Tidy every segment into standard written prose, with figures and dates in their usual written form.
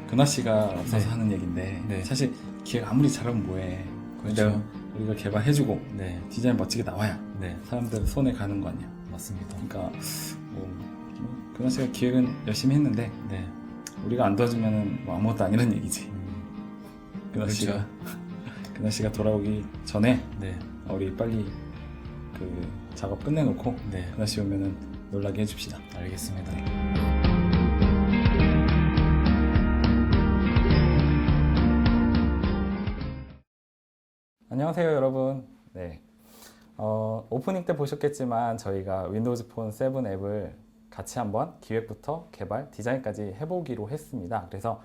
근화 씨가 없어서 하는 얘기인데 네. 사실 기획 아무리 잘하면 뭐해. 그렇죠. 근데 우리가 개발해주고 네. 디자인 멋지게 나와야 네. 사람들 손에 가는 거 아니야. 맞습니다. 그러니까 근화 씨가 기획은 열심히 했는데 네. 우리가 안 도와주면 뭐 아무것도 아니란 얘기지. 근화 그렇죠. 씨가 근화 씨가 돌아오기 전에 네. 우리 빨리 그 작업 끝내놓고 네. 근화 씨 오면은 놀라게 해줍시다. 알겠습니다. 안녕하세요 여러분. 네. 오프닝 때 보셨겠지만 저희가 윈도우즈 폰 7 앱을 같이 한번 기획부터 개발, 디자인까지 해보기로 했습니다. 그래서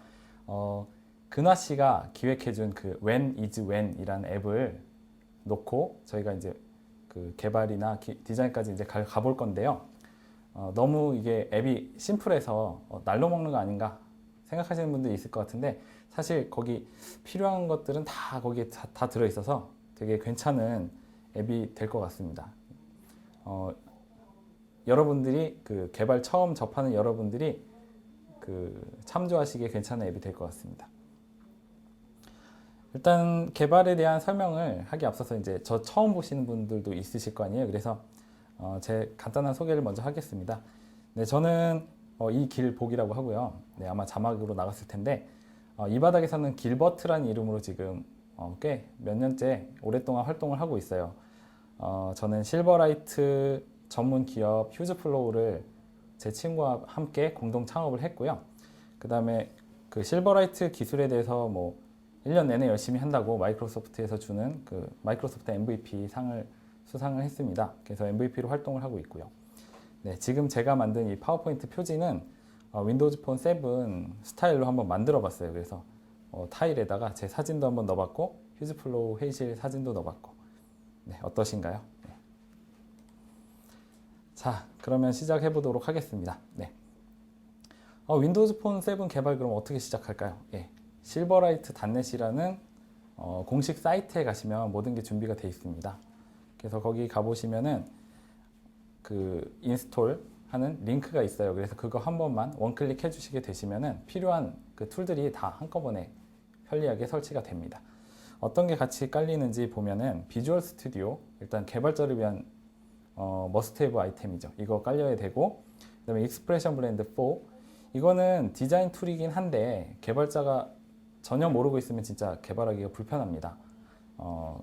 근화 씨가 기획해준 그 When is When 이라는 앱을 놓고 저희가 이제 그 개발이나 디자인까지 이제 가볼 건데요. 너무 이게 앱이 심플해서 날로 먹는 거 아닌가 생각하시는 분들이 있을 것 같은데 사실 거기 필요한 것들은 다 거기에 다 들어있어서 되게 괜찮은 앱이 될 것 같습니다. 여러분들이 그 개발 처음 접하는 여러분들이 그 참조하시기에 괜찮은 앱이 될 것 같습니다. 일단 개발에 대한 설명을 하기 앞서서 이제 저 처음 보시는 분들도 있으실 거 아니에요. 그래서 제 간단한 소개를 먼저 하겠습니다. 네, 저는 이 길복이라고 하고요. 네, 아마 자막으로 나갔을 텐데 이 바닥에서는 길버트라는 이름으로 지금 꽤 몇 년째 오랫동안 활동을 하고 있어요. 저는 실버라이트 전문 기업 휴즈플로우를 제 친구와 함께 공동 창업을 했고요. 그 다음에 그 실버라이트 기술에 대해서 뭐 1년 내내 열심히 한다고 마이크로소프트에서 주는 그 마이크로소프트 MVP 상을 수상을 했습니다. 그래서 MVP로 활동을 하고 있고요. 네, 지금 제가 만든 이 파워포인트 표지는 윈도우즈 폰 7 스타일로 한번 만들어 봤어요. 그래서 타일에다가 제 사진도 한번 넣어봤고 휴즈플로우 회의실 사진도 넣어봤고 네, 어떠신가요? 네. 자, 그러면 시작해 보도록 하겠습니다. 네. 윈도우즈 폰 7 개발 그럼 어떻게 시작할까요? 예. 실버라이트.net이라는 공식 사이트에 가시면 모든 게 준비가 되어 있습니다. 그래서 거기 가보시면은 그 인스톨 하는 링크가 있어요. 그래서 그거 한 번만 원클릭 해주시게 되시면은 필요한 그 툴들이 다 한꺼번에 편리하게 설치가 됩니다. 어떤 게 같이 깔리는지 보면은 비주얼 스튜디오, 일단 개발자를 위한 머스트헤브 아이템이죠. 이거 깔려야 되고, 그 다음에 익스프레션 블렌드 4, 이거는 디자인 툴이긴 한데 개발자가 전혀 모르고 있으면 진짜 개발하기가 불편합니다.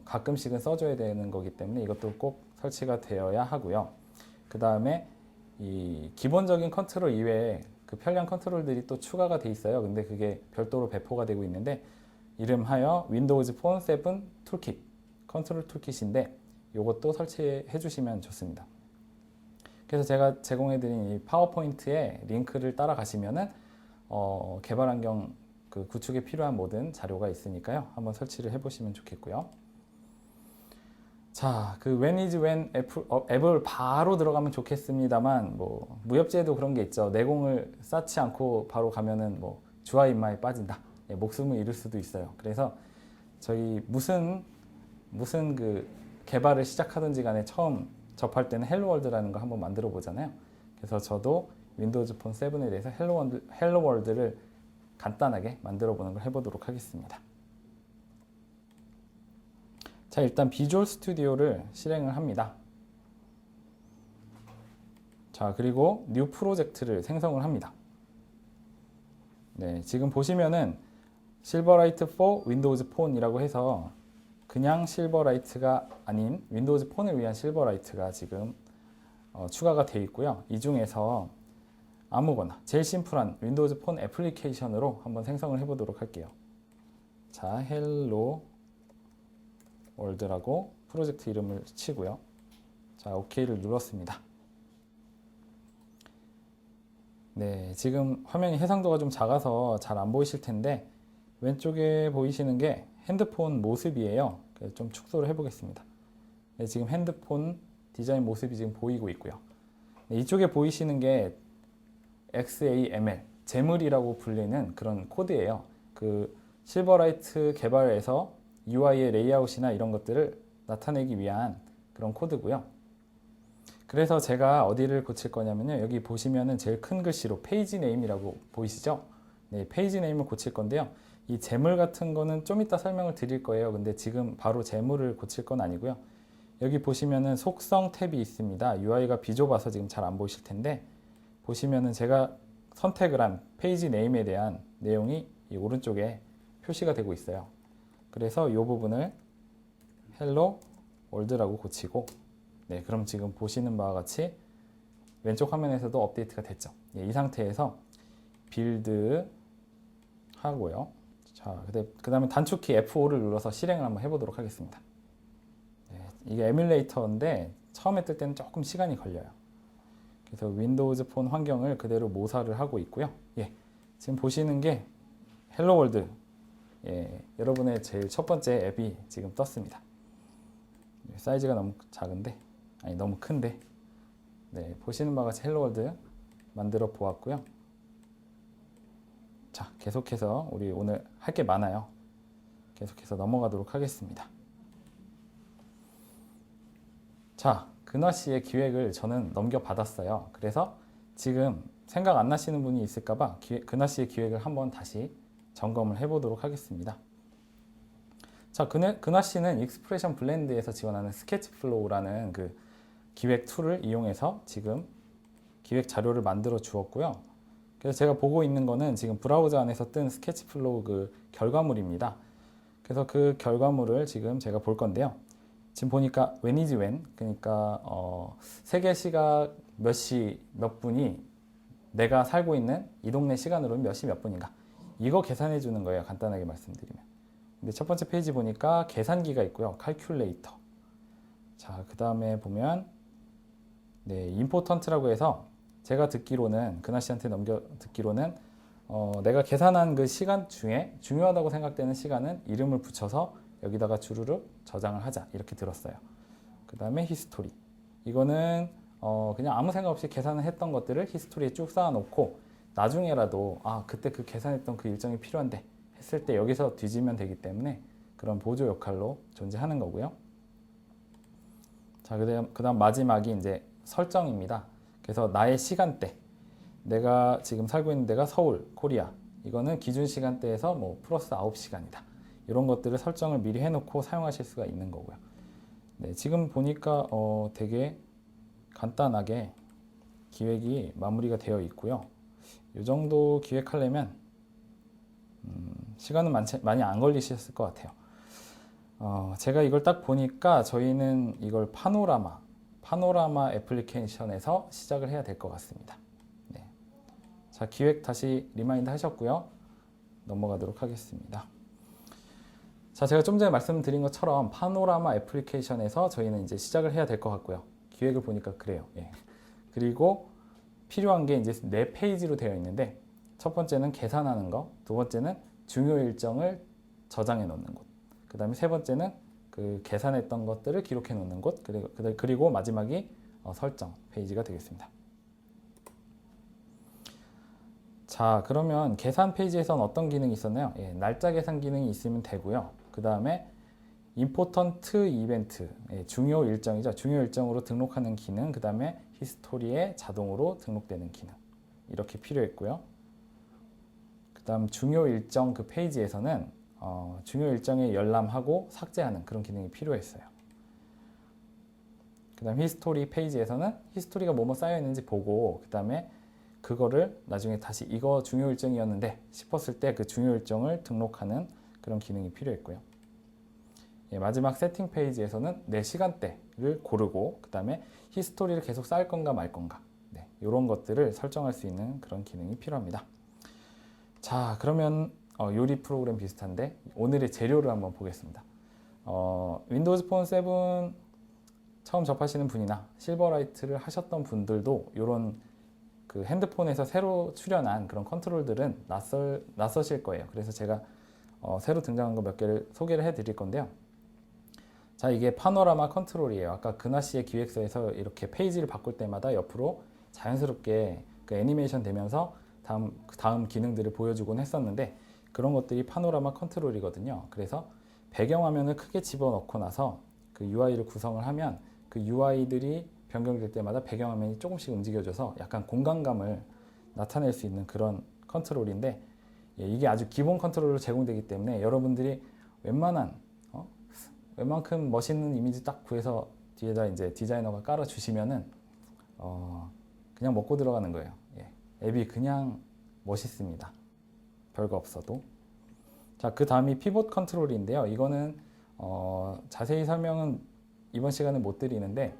가끔씩은 써줘야 되는 거기 때문에 이것도 꼭 설치가 되어야 하고요. 그 다음에 이 기본적인 컨트롤 이외에 그 편리한 컨트롤들이 또 추가가 돼 있어요. 근데 그게 별도로 배포가 되고 있는데 이름하여 윈도우즈 폰 7 툴킷, 컨트롤 툴킷인데 이것도 설치해 주시면 좋습니다. 그래서 제가 제공해드린 이 파워포인트에 링크를 따라가시면은 개발 환경 그 구축에 필요한 모든 자료가 있으니까요. 한번 설치를 해보시면 좋겠고요. 자, 그 When is When 앱을 바로 들어가면 좋겠습니다만 뭐 무협지에도 그런 게 있죠. 내공을 쌓지 않고 바로 가면은 뭐 주화 인마에 빠진다. 예, 목숨을 잃을 수도 있어요. 그래서 저희 무슨 그 개발을 시작하든지 간에 처음 접할 때는 헬로월드라는 거 한번 만들어 보잖아요. 그래서 저도 윈도우즈 폰 7에 대해서 헬로월드를 간단하게 만들어 보는 걸 해보도록 하겠습니다. 자, 일단 비주얼 스튜디오를 실행을 합니다. 자, 그리고 뉴 프로젝트를 생성을 합니다. 네, 지금 보시면은 실버라이트 4 윈도우즈 폰이라고 해서 그냥 실버라이트가 아닌 윈도우즈 폰을 위한 실버라이트가 지금 추가가 되어 있고요. 이 중에서 아무거나 제일 심플한 윈도우즈 폰 애플리케이션으로 한번 생성을 해보도록 할게요. 자, 헬로 월드라고 프로젝트 이름을 치고요. 자, OK를 눌렀습니다. 네, 지금 화면이 해상도가 좀 작아서 잘 안 보이실 텐데 왼쪽에 보이시는 게 핸드폰 모습이에요. 좀 축소를 해보겠습니다. 네, 지금 핸드폰 디자인 모습이 지금 보이고 있고요. 네, 이쪽에 보이시는 게 XAML, 재물이라고 불리는 그런 코드예요. 그 실버라이트 개발에서 UI의 레이아웃이나 이런 것들을 나타내기 위한 그런 코드고요. 그래서 제가 어디를 고칠 거냐면요. 여기 보시면은 제일 큰 글씨로 페이지 네임이라고 보이시죠? 네, 페이지 네임을 고칠 건데요. 이 재물 같은 거는 좀 이따 설명을 드릴 거예요. 근데 지금 바로 재물을 고칠 건 아니고요. 여기 보시면은 속성 탭이 있습니다. UI가 비좁아서 지금 잘 안 보이실 텐데 보시면은 제가 선택을 한 페이지 네임에 대한 내용이 이 오른쪽에 표시가 되고 있어요. 그래서 이 부분을 헬로 월드라고 고치고 네, 그럼 지금 보시는 바와 같이 왼쪽 화면에서도 업데이트가 됐죠. 예, 이 상태에서 빌드 하고요. 자, 그 다음에 단축키 F5를 눌러서 실행을 한번 해보도록 하겠습니다. 네, 이게 에뮬레이터인데 처음에 뜰 때는 조금 시간이 걸려요. 그래서 윈도우즈 폰 환경을 그대로 모사를 하고 있고요. 예, 지금 보시는 게 헬로 월드, 예, 여러분의 제일 첫 번째 앱이 지금 떴습니다. 사이즈가 너무 작은데, 아니 너무 큰데, 네, 보시는 바와 같이 헬로 월드 만들어 보았고요. 자, 계속해서 우리 오늘 할 게 많아요. 계속해서 넘어가도록 하겠습니다. 자, 근화 씨의 기획을 저는 넘겨받았어요. 그래서 지금 생각 안 나시는 분이 있을까봐 근화 씨의 기획을 한번 다시 점검을 해보도록 하겠습니다. 자, 근화 씨는 익스프레션 블렌드에서 지원하는 스케치 플로우라는 그 기획 툴을 이용해서 지금 기획 자료를 만들어 주었고요. 그래서 제가 보고 있는 거는 지금 브라우저 안에서 뜬 스케치 플로우 그 결과물입니다. 그래서 그 결과물을 지금 제가 볼 건데요. 지금 보니까 when is when, 그러니까 세계 시각 몇 시 몇 분이 내가 살고 있는 이 동네 시간으로는 몇 시 몇 분인가, 이거 계산해 주는 거예요. 간단하게 말씀드리면. 근데 첫 번째 페이지 보니까 계산기가 있고요. 칼큘레이터. 자, 그 다음에 보면 네, 임포턴트라고 해서 제가 듣기로는 근하 씨한테 넘겨 듣기로는 내가 계산한 그 시간 중에 중요하다고 생각되는 시간은 이름을 붙여서 여기다가 주르륵 저장을 하자, 이렇게 들었어요. 그 다음에 히스토리. 이거는 그냥 아무 생각 없이 계산을 했던 것들을 히스토리에 쭉 쌓아놓고 나중에라도 그때 그 계산했던 그 일정이 필요한데 했을 때 여기서 뒤지면 되기 때문에 그런 보조 역할로 존재하는 거고요. 자, 그다음 마지막이 이제 설정입니다. 그래서 나의 시간대, 내가 지금 살고 있는 데가 서울, 코리아, 이거는 기준 시간대에서 뭐 플러스 9시간이다. 이런 것들을 설정을 미리 해놓고 사용하실 수가 있는 거고요. 네, 지금 보니까 되게 간단하게 기획이 마무리가 되어 있고요. 이 정도 기획하려면 시간은 많이 안 걸리셨을 것 같아요. 제가 이걸 딱 보니까 저희는 이걸 파노라마 애플리케이션에서 시작을 해야 될 것 같습니다. 네. 자, 기획 다시 리마인드 하셨고요. 넘어가도록 하겠습니다. 자, 제가 좀 전에 말씀드린 것처럼 파노라마 애플리케이션에서 저희는 이제 시작을 해야 될 것 같고요. 기획을 보니까 그래요. 예. 그리고 필요한 게 이제 4페이지로 되어 있는데, 첫 번째는 계산하는 거, 두 번째는 중요 일정을 저장해 놓는 곳, 그 다음에 세 번째는 그 계산했던 것들을 기록해 놓는 곳, 그리고 마지막이 설정 페이지가 되겠습니다. 자, 그러면 계산 페이지에서는 어떤 기능이 있었나요? 예, 날짜 계산 기능이 있으면 되고요. 그 다음에 임포턴트 이벤트, 중요 일정이죠. 중요 일정으로 등록하는 기능, 그 다음에 히스토리에 자동으로 등록되는 기능, 이렇게 필요했고요. 그 다음 중요 일정 그 페이지에서는 중요 일정에 열람하고 삭제하는 그런 기능이 필요했어요. 그 다음 히스토리 페이지에서는 히스토리가 뭐뭐 쌓여 있는지 보고, 그 다음에 그거를 나중에 다시 이거 중요 일정이었는데 싶었을 때 그 중요 일정을 등록하는 그런 기능이 필요했고요. 예, 마지막 세팅 페이지에서는 내 시간대를 고르고, 그 다음에 히스토리를 계속 쌓을 건가 말 건가, 네, 이런 것들을 설정할 수 있는 그런 기능이 필요합니다. 자, 그러면 요리 프로그램 비슷한데 오늘의 재료를 한번 보겠습니다. 윈도우즈 폰 7 처음 접하시는 분이나 실버라이트를 하셨던 분들도 이런 그 핸드폰에서 새로 출연한 그런 컨트롤들은 낯서실 거예요. 그래서 제가 새로 등장한 거 몇 개를 소개를 해 드릴 건데요. 자, 이게 파노라마 컨트롤이에요. 아까 근하 씨의 기획서에서 이렇게 페이지를 바꿀 때마다 옆으로 자연스럽게 그 애니메이션 되면서 다음 기능들을 보여주곤 했었는데, 그런 것들이 파노라마 컨트롤이거든요. 그래서 배경화면을 크게 집어넣고 나서 그 UI를 구성을 하면 그 UI들이 변경될 때마다 배경화면이 조금씩 움직여져서 약간 공간감을 나타낼 수 있는 그런 컨트롤인데, 이게 아주 기본 컨트롤로 제공되기 때문에 여러분들이 웬만큼 멋있는 이미지 딱 구해서 뒤에다 이제 디자이너가 깔아 주시면은 그냥 먹고 들어가는 거예요. 앱이 그냥 멋있습니다. 별거 없어도. 자, 그 다음이 피봇 컨트롤인데요. 이거는 자세히 설명은 이번 시간에 못 드리는데,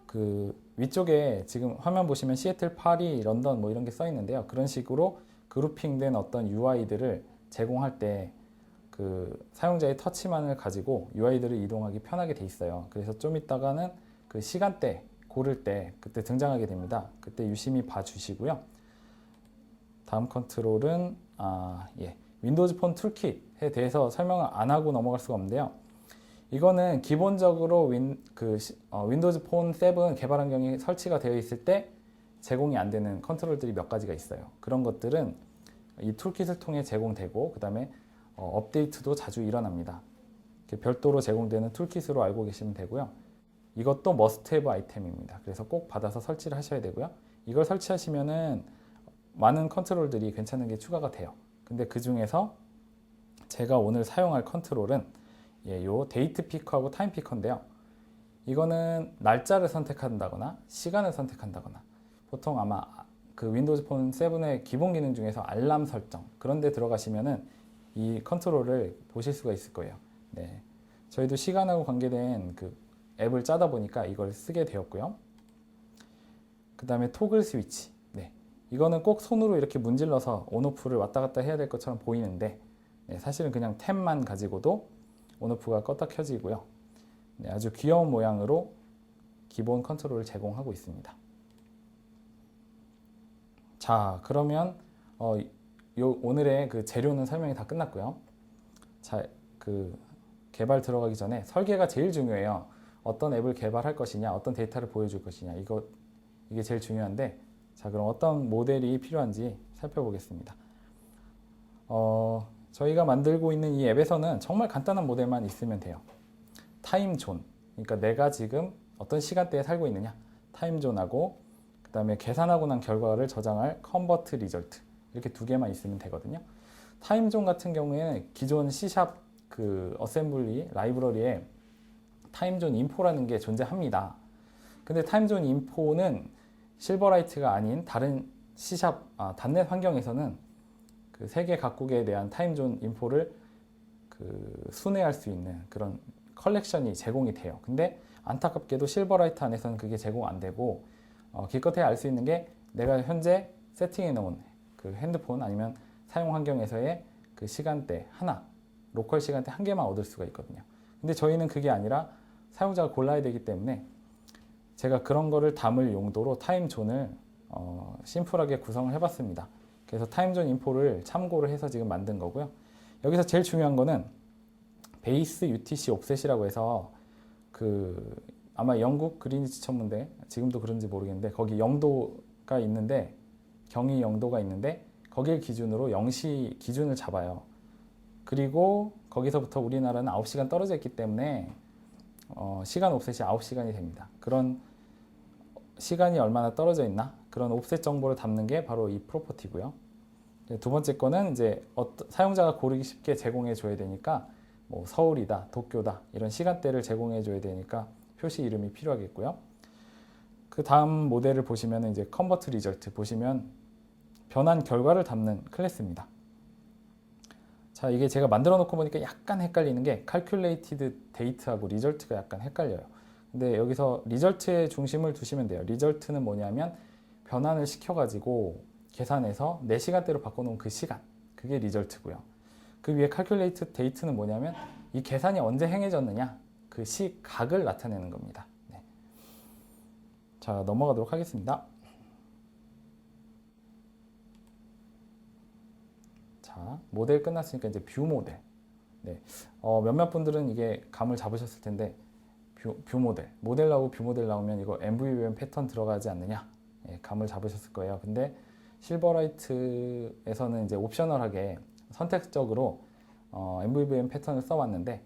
그 위쪽에 지금 화면 보시면 시애틀, 파리, 런던 뭐 이런 게 써 있는데요. 그런 식으로 그룹핑된 어떤 UI들을 제공할 때 그 사용자의 터치만을 가지고 UI들을 이동하기 편하게 돼 있어요. 그래서 좀 이따가는 그 시간대 고를 때 그때 등장하게 됩니다. 그때 유심히 봐주시고요. 다음 컨트롤은 윈도우즈 폰 툴킷에 대해서 설명을 안 하고 넘어갈 수가 없는데요. 이거는 기본적으로 윈도우즈 폰 7 개발 환경이 설치가 되어 있을 때 제공이 안 되는 컨트롤들이 몇 가지가 있어요. 그런 것들은 이 툴킷을 통해 제공되고, 그 다음에 업데이트도 자주 일어납니다. 별도로 제공되는 툴킷으로 알고 계시면 되고요. 이것도 머스트 해브 아이템입니다. 그래서 꼭 받아서 설치를 하셔야 되고요. 이걸 설치하시면은 많은 컨트롤들이 괜찮은 게 추가가 돼요. 근데 그 중에서 제가 오늘 사용할 컨트롤은 요 데이트 피커하고 타임 피커인데요. 이거는 날짜를 선택한다거나 시간을 선택한다거나, 보통 아마 그 윈도우즈 폰 7의 기본 기능 중에서 알람 설정, 그런 데 들어가시면은 이 컨트롤을 보실 수가 있을 거예요. 저희도 시간하고 관계된 그 앱을 짜다 보니까 이걸 쓰게 되었고요. 그 다음에 토글 스위치. 이거는 꼭 손으로 이렇게 문질러서 온오프를 왔다 갔다 해야 될 것처럼 보이는데, 사실은 그냥 탭만 가지고도 온오프가 껐다 켜지고요. 아주 귀여운 모양으로 기본 컨트롤을 제공하고 있습니다. 자, 그러면 오늘의 그 재료는 설명이 다 끝났고요. 자, 그 개발 들어가기 전에 설계가 제일 중요해요. 어떤 앱을 개발할 것이냐, 어떤 데이터를 보여줄 것이냐, 이게 제일 중요한데, 자, 그럼 어떤 모델이 필요한지 살펴보겠습니다. 저희가 만들고 있는 이 앱에서는 정말 간단한 모델만 있으면 돼요. 타임존, 그러니까 내가 지금 어떤 시간대에 살고 있느냐, 타임존하고 그 다음에 계산하고 난 결과를 저장할 컨버트 리절트, 이렇게 두 개만 있으면 되거든요. 타임존 같은 경우에는 기존 C# 그 어셈블리 라이브러리에 타임존 인포라는 게 존재합니다. 근데 타임존 인포는 실버라이트가 아닌 다른 C# .NET 환경에서는 그 세계 각국에 대한 타임존 인포를 그 순회할 수 있는 그런 컬렉션이 제공이 돼요. 근데 안타깝게도 실버라이트 안에서는 그게 제공 안 되고, 기껏해야 알 수 있는 게 내가 현재 세팅해 놓은 그 핸드폰 아니면 사용 환경에서의 그 시간대 하나, 로컬 시간대 한 개만 얻을 수가 있거든요. 근데 저희는 그게 아니라 사용자가 골라야 되기 때문에 제가 그런 거를 담을 용도로 타임존을 심플하게 구성을 해봤습니다. 그래서 타임존 인포를 참고를 해서 지금 만든 거고요. 여기서 제일 중요한 거는 베이스 UTC 옵셋이라고 해서 아마 영국 그리니치 천문대, 지금도 그런지 모르겠는데 거기 영도가 있는데, 경위 영도가 있는데 거길 기준으로 0시 기준을 잡아요. 그리고 거기서부터 우리나라는 9시간 떨어져 있기 때문에 시간 옵셋이 9시간이 됩니다. 그런 시간이 얼마나 떨어져 있나, 그런 옵셋 정보를 담는 게 바로 이 프로퍼티고요. 두 번째 거는 이제 사용자가 고르기 쉽게 제공해 줘야 되니까 뭐 서울이다, 도쿄다 이런 시간대를 제공해 줘야 되니까 표시 이름이 필요하겠고요. 그 다음 모델을 보시면 이제 컨버트 리절트 보시면 변환 결과를 담는 클래스입니다. 자, 이게 제가 만들어 놓고 보니까 약간 헷갈리는 게 calculated date하고 리절트가 약간 헷갈려요. 근데 여기서 리절트에 중심을 두시면 돼요. 리절트는 뭐냐면 변환을 시켜가지고 계산해서 내 시간대로 바꿔놓은 그 시간, 그게 리절트고요. 그 위에 calculated date는 뭐냐면 이 계산이 언제 행해졌느냐, 그 시각을 나타내는 겁니다. 자, 넘어가도록 하겠습니다. 자, 모델 끝났으니까 이제 뷰 모델. 몇몇 분들은 이게 감을 잡으셨을 텐데, 뷰 모델 나오고 뷰 모델 나오면 이거 MVVM 패턴 들어가지 않느냐, 감을 잡으셨을 거예요. 근데 실버라이트에서는 이제 옵셔널하게 선택적으로 MVVM 패턴을 써왔는데,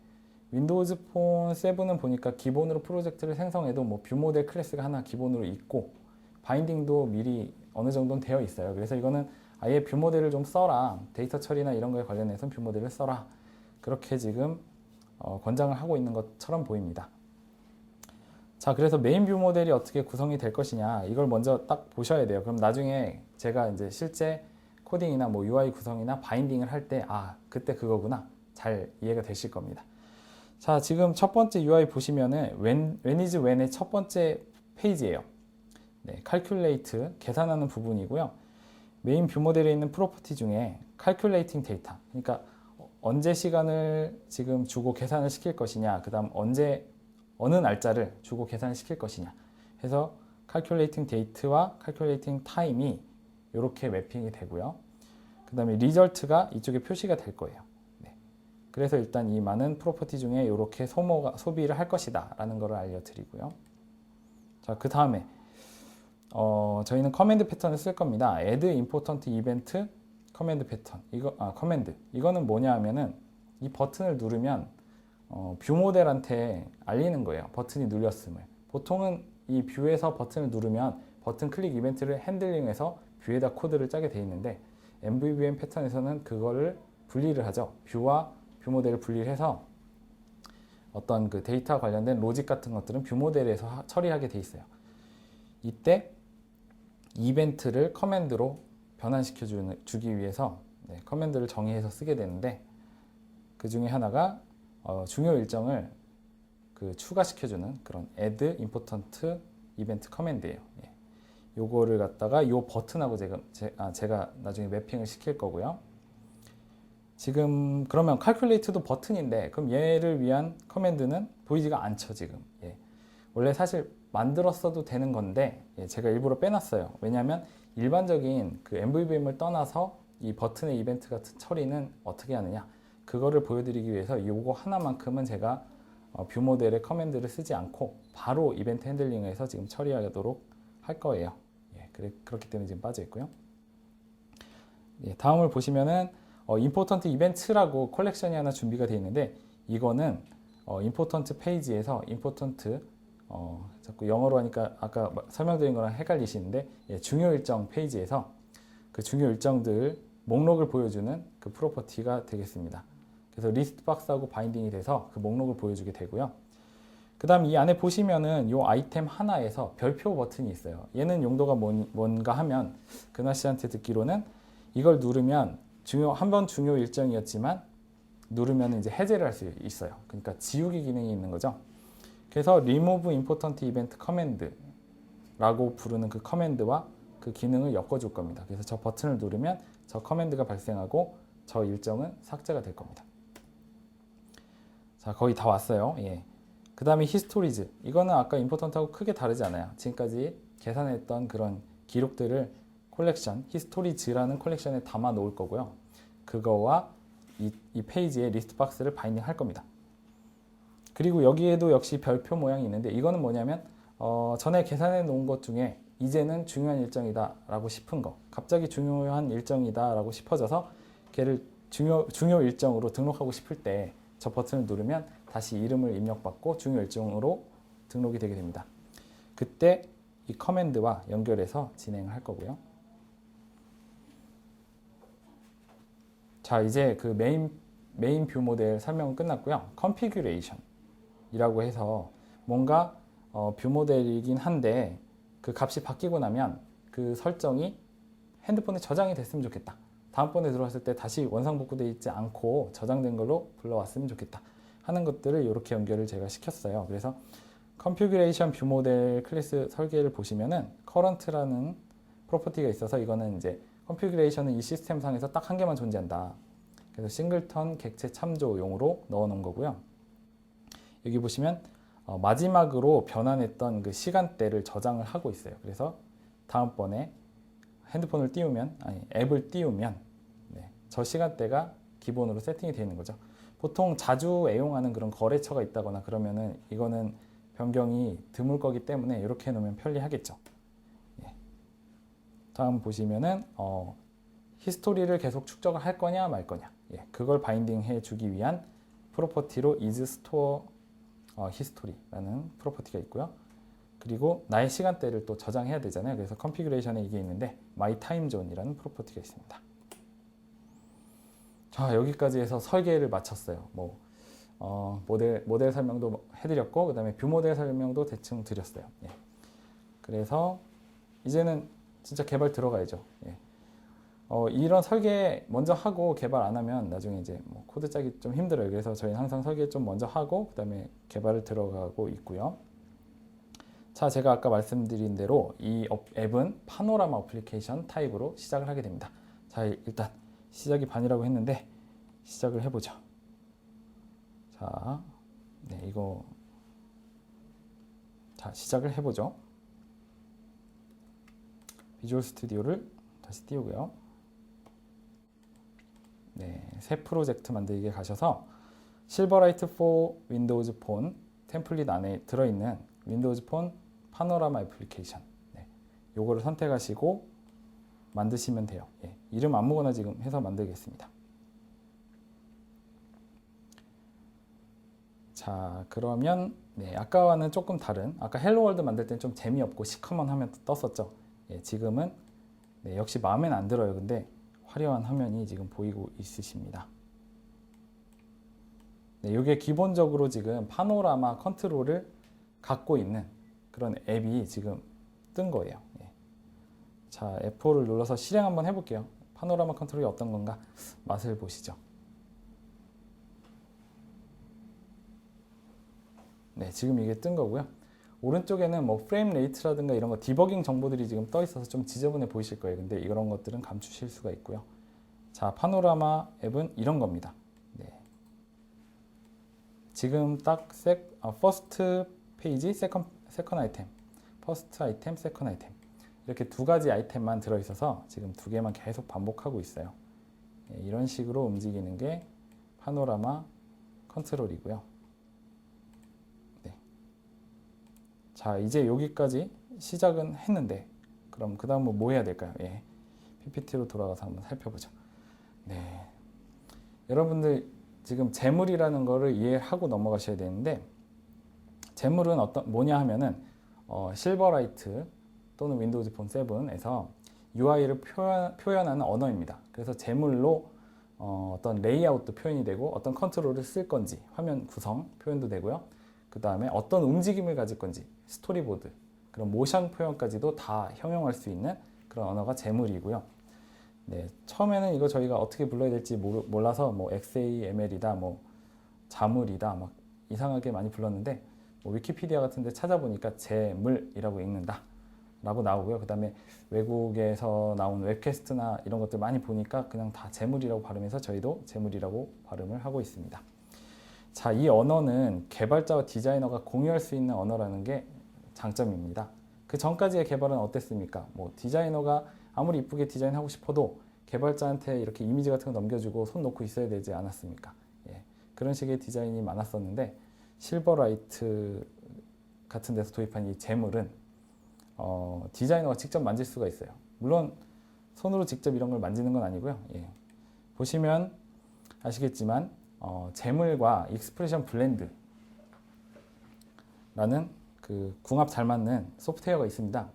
윈도우즈 폰 7은 보니까 기본으로 프로젝트를 생성해도 뭐 뷰 모델 클래스가 하나 기본으로 있고 바인딩도 미리 어느 정도는 되어 있어요. 그래서 이거는 아예 뷰 모델을 좀 써라. 데이터 처리나 이런 거에 관련해서는 뷰 모델을 써라. 그렇게 지금 권장을 하고 있는 것처럼 보입니다. 자, 그래서 메인 뷰 모델이 어떻게 구성이 될 것이냐, 이걸 먼저 딱 보셔야 돼요. 그럼 나중에 제가 이제 실제 코딩이나 뭐 UI 구성이나 바인딩을 할 때, 아, 그때 그거구나. 잘 이해가 되실 겁니다. 자, 지금 첫 번째 UI 보시면은 when is when의 첫 번째 페이지예요. 네, calculate, 계산하는 부분이고요. 메인 뷰 모델에 있는 프로퍼티 중에 calculating data, 그러니까 언제 시간을 지금 주고 계산을 시킬 것이냐, 그 다음 언제 어느 날짜를 주고 계산을 시킬 것이냐 해서 calculating date와 calculating time이 이렇게 매핑이 되고요. 그 다음에 result가 이쪽에 표시가 될 거예요. 네. 그래서 일단 이 많은 프로퍼티 중에 이렇게 소비를 할 것이다 라는 것을 알려드리고요. 자, 그 다음에 저희는 커맨드 패턴을 쓸 겁니다. add important event 커맨드 패턴, 커맨드, 이거는 뭐냐 하면은 이 버튼을 누르면 뷰 모델한테 알리는 거예요. 버튼이 눌렸음을. 보통은 이 뷰에서 버튼을 누르면 버튼 클릭 이벤트를 핸들링해서 뷰에다 코드를 짜게 돼 있는데 MVVM 패턴에서는 그거를 분리를 하죠. 뷰와 뷰 모델을 분리를 해서 어떤 그 데이터와 관련된 로직 같은 것들은 뷰 모델에서 처리하게 돼 있어요. 이때 이벤트를 커맨드로 변환시켜 주기 위해서 커맨드를 정의해서 쓰게 되는데 그 중에 하나가 중요 일정을 추가시켜주는 그런 add important event 커맨드예요. 예. 요거를 갖다가 요 버튼하고 제가 나중에 매핑을 시킬 거고요. 지금 그러면 calculate도 버튼인데 그럼 얘를 위한 커맨드는 보이지가 않죠 지금. 예. 원래 사실 만들었어도 되는 건데 제가 일부러 빼놨어요. 왜냐하면 일반적인 그 MVVM을 떠나서 이 버튼의 이벤트 같은 처리는 어떻게 하느냐, 그거를 보여드리기 위해서 요거 하나만큼은 제가 뷰 모델의 커맨드를 쓰지 않고 바로 이벤트 핸들링에서 지금 처리하도록 할 거예요. 예, 그렇기 때문에 지금 빠져 있고요. 예, 다음을 보시면은 important events라고 컬렉션이 하나 준비가 되어 있는데 이거는 important 페이지에서 important 자꾸 영어로 하니까 아까 설명드린 거랑 헷갈리시는데 예, 중요 일정 페이지에서 그 중요 일정들 목록을 보여주는 그 프로퍼티가 되겠습니다. 그래서 리스트 박스하고 바인딩이 돼서 그 목록을 보여주게 되고요. 그 다음 이 안에 보시면은 이 아이템 하나에서 별표 버튼이 있어요. 얘는 용도가 뭔가 하면 근하 씨한테 듣기로는 이걸 누르면 한번 중요 일정이었지만 누르면 이제 해제를 할 수 있어요. 그러니까 지우기 기능이 있는 거죠. 그래서 remove important event command라고 부르는 그 커맨드와 그 기능을 엮어줄 겁니다. 그래서 저 버튼을 누르면 저 커맨드가 발생하고 저 일정은 삭제가 될 겁니다. 자, 거의 다 왔어요. 예. 그 다음에 히스토리즈, 이거는 아까 임포턴트하고 크게 다르지 않아요. 지금까지 계산했던 그런 기록들을 콜렉션, 히스토리즈라는 콜렉션에 담아 놓을 거고요. 그거와 이 페이지에 리스트 박스를 바인딩 할 겁니다. 그리고 여기에도 역시 별표 모양이 있는데 이거는 뭐냐면 전에 계산해 놓은 것 중에 이제는 중요한 일정이다 라고 싶은 거, 갑자기 중요한 일정이다 라고 싶어져서 걔를 중요 일정으로 등록하고 싶을 때 저 버튼을 누르면 다시 이름을 입력받고 중요 일정으로 등록이 되게 됩니다. 그때 이 커맨드와 연결해서 진행을 할 거고요. 자, 이제 그 메인 뷰 모델 설명은 끝났고요. 컨피규레이션 이라고 해서 뭔가 뷰 모델이긴 한데 그 값이 바뀌고 나면 그 설정이 핸드폰에 저장이 됐으면 좋겠다. 다음번에 들어왔을 때 다시 원상복구되어 있지 않고 저장된 걸로 불러왔으면 좋겠다 하는 것들을 이렇게 연결을 제가 시켰어요. 그래서 컨피규레이션 뷰 모델 클래스 설계를 보시면은 current라는 프로퍼티가 있어서 이거는 이제 컨피규레이션은 이 시스템 상에서 딱 한 개만 존재한다. 그래서 싱글턴 객체 참조용으로 넣어 놓은 거고요. 여기 보시면 마지막으로 변환했던 그 시간대를 저장을 하고 있어요. 그래서 다음번에 핸드폰을 띄우면, 앱을 띄우면 저 시간대가 기본으로 세팅이 되어 있는 거죠. 보통 자주 애용하는 그런 거래처가 있다거나 그러면은 이거는 변경이 드물 거기 때문에 이렇게 해놓으면 편리하겠죠. 예. 다음 보시면은 히스토리를 계속 축적을 할 거냐 말 거냐, 예. 그걸 바인딩 해주기 위한 프로퍼티로 is store history라는 프로퍼티가 있고요. 그리고 나의 시간대를 또 저장해야 되잖아요. 그래서 컨피그레이션에 이게 있는데 my time zone이라는 프로퍼티가 있습니다. 자, 여기까지 해서 설계를 마쳤어요. 모델 설명도 해드렸고, 그 다음에 뷰 모델 설명도 대충 드렸어요. 예. 그래서 이제는 진짜 개발 들어가야죠. 예. 이런 설계 먼저 하고 개발 안 하면 나중에 이제 코드 짜기 좀 힘들어요. 그래서 저희는 항상 설계 좀 먼저 하고 그 다음에 개발을 들어가고 있고요. 자, 제가 아까 말씀드린 대로 이 앱은 파노라마 어플리케이션 타입으로 시작을 하게 됩니다. 자, 일단 시작이 반이라고 했는데 시작을 해보죠. 자, 네, 시작을 해보죠. 비주얼 스튜디오를 다시 띄우고요. 네, 새 프로젝트 만들기에 가셔서 실버라이트 4 윈도우즈 폰 템플릿 안에 들어있는 윈도우즈 폰 파노라마 애플리케이션, 네, 요거를 선택하시고 만드시면 돼요. 예, 이름 아무거나 지금 해서 만들겠습니다. 자, 그러면 네, 아까와는 조금 다른, 아까 헬로월드 만들 때는 좀 재미없고 시커먼 화면 떴었죠. 예, 지금은 네, 역시 마음에는 안 들어요. 근데 화려한 화면이 지금 보이고 있으십니다. 네, 이게 기본적으로 지금 파노라마 컨트롤을 갖고 있는 그런 앱이 지금 뜬 거예요. 예. 자, F4를 눌러서 실행 한번 해볼게요. 파노라마 컨트롤이 어떤 건가 맛을 보시죠. 네, 지금 이게 뜬 거고요. 오른쪽에는 프레임 레이트라든가 이런 거 디버깅 정보들이 지금 떠 있어서 좀 지저분해 보이실 거예요. 근데 이런 것들은 감추실 수가 있고요. 자, 파노라마 앱은 이런 겁니다. 네. 지금 딱 퍼스트 페이지, 세컨 아이템, 퍼스트 아이템, 세컨 아이템 이렇게 두 가지 아이템만 들어있어서 지금 두 개만 계속 반복하고 있어요. 네, 이런 식으로 움직이는 게 파노라마 컨트롤이고요. 자, 이제 여기까지 시작은 했는데 그럼 그 다음은 뭐 해야 될까요? 예, PPT로 돌아가서 한번 살펴보죠. 네, 여러분들 지금 재물이라는 거를 이해하고 넘어가셔야 되는데 재물은 뭐냐 하면은 실버라이트 또는 윈도우즈 폰 7에서 UI를 표현하는 언어입니다. 그래서 재물로 어떤 레이아웃도 표현이 되고 어떤 컨트롤을 쓸 건지 화면 구성 표현도 되고요. 그 다음에 어떤 움직임을 가질 건지 스토리보드, 그런 모션 표현까지도 다 형용할 수 있는 그런 언어가 재물이고요. 네, 처음에는 이거 저희가 어떻게 불러야 될지 몰라서 XAML이다, 자물이다 막 이상하게 많이 불렀는데 위키피디아 같은 데 찾아보니까 재물이라고 읽는다 라고 나오고요. 그 다음에 외국에서 나온 웹캐스트나 이런 것들 많이 보니까 그냥 다 재물이라고 발음해서 저희도 재물이라고 발음을 하고 있습니다. 자, 이 언어는 개발자와 디자이너가 공유할 수 있는 언어라는 게 장점입니다. 그 전까지의 개발은 어땠습니까? 디자이너가 아무리 이쁘게 디자인하고 싶어도 개발자한테 이렇게 이미지 같은 거 넘겨주고 손 놓고 있어야 되지 않았습니까? 예, 그런 식의 디자인이 많았었는데 실버라이트 같은 데서 도입한 이 재물은 디자이너가 직접 만질 수가 있어요. 물론 손으로 직접 이런 걸 만지는 건 아니고요. 예, 보시면 아시겠지만 재물과 익스프레션 블렌드라는 그 궁합 잘 맞는 소프트웨어가 있습니다.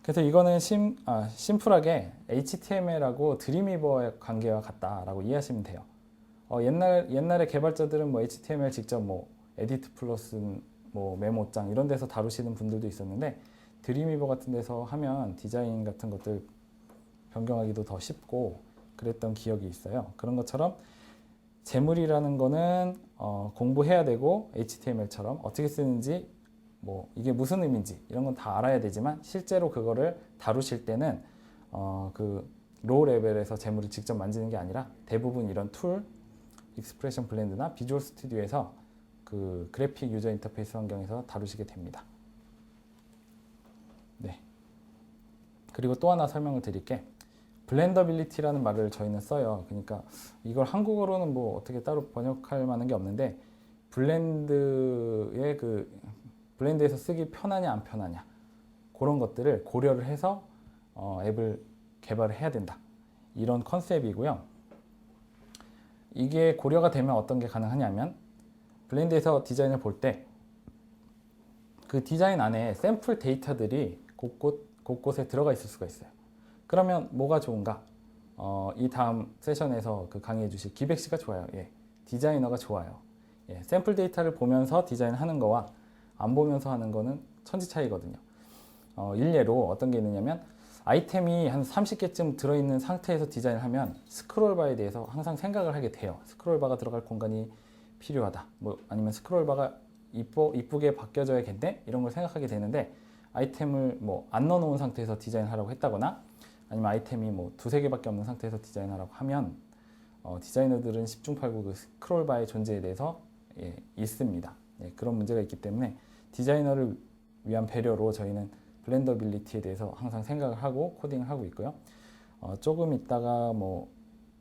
그래서 이거는 심플하게 HTML하고 드림위버의 관계와 같다라고 이해하시면 돼요. 옛날에 개발자들은 HTML 직접 에디트 플러스 메모장 이런 데서 다루시는 분들도 있었는데 드림위버 같은 데서 하면 디자인 같은 것들 변경하기도 더 쉽고 그랬던 기억이 있어요. 그런 것처럼 재물이라는 거는 공부해야 되고 HTML처럼 어떻게 쓰는지 이게 무슨 의미인지 이런 건 다 알아야 되지만 실제로 그거를 다루실 때는 그 로우 레벨에서 재물을 직접 만지는 게 아니라 대부분 이런 툴, 익스프레션 블렌드나 비주얼 스튜디오에서 그 그래픽 유저 인터페이스 환경에서 다루시게 됩니다. 네. 그리고 또 하나 설명을 드릴게. 블렌더빌리티라는 말을 저희는 써요. 그러니까 이걸 한국어로는 어떻게 따로 번역할 만한 게 없는데 블렌드에서 쓰기 편하냐 안 편하냐 그런 것들을 고려를 해서 앱을 개발을 해야 된다. 이런 컨셉이고요. 이게 고려가 되면 어떤 게 가능하냐면 블렌드에서 디자인을 볼 때 그 디자인 안에 샘플 데이터들이 곳곳에 들어가 있을 수가 있어요. 그러면 뭐가 좋은가? 이 다음 세션에서 그 강의해 주실 기백 씨가 좋아요. 예, 디자이너가 좋아요. 예, 샘플 데이터를 보면서 디자인하는 거와 안 보면서 하는 거는 천지 차이거든요. 일례로 어떤 게 있느냐면 아이템이 한 30개쯤 들어있는 상태에서 디자인을 하면 스크롤바에 대해서 항상 생각을 하게 돼요. 스크롤바가 들어갈 공간이 필요하다. 뭐 아니면 스크롤바가 이쁘게 바뀌어져야겠네? 이런 걸 생각하게 되는데 아이템을 뭐 안 넣어놓은 상태에서 디자인하라고 했다거나 아니면 아이템이 뭐 두세 개밖에 없는 상태에서 디자인하라고 하면 디자이너들은 10중8구 그 스크롤바의 존재에 대해서 있습니다. 그런 문제가 있기 때문에 디자이너를 위한 배려로 저희는 블렌더빌리티에 대해서 항상 생각을 하고 코딩을 하고 있고요. 조금 이따가 뭐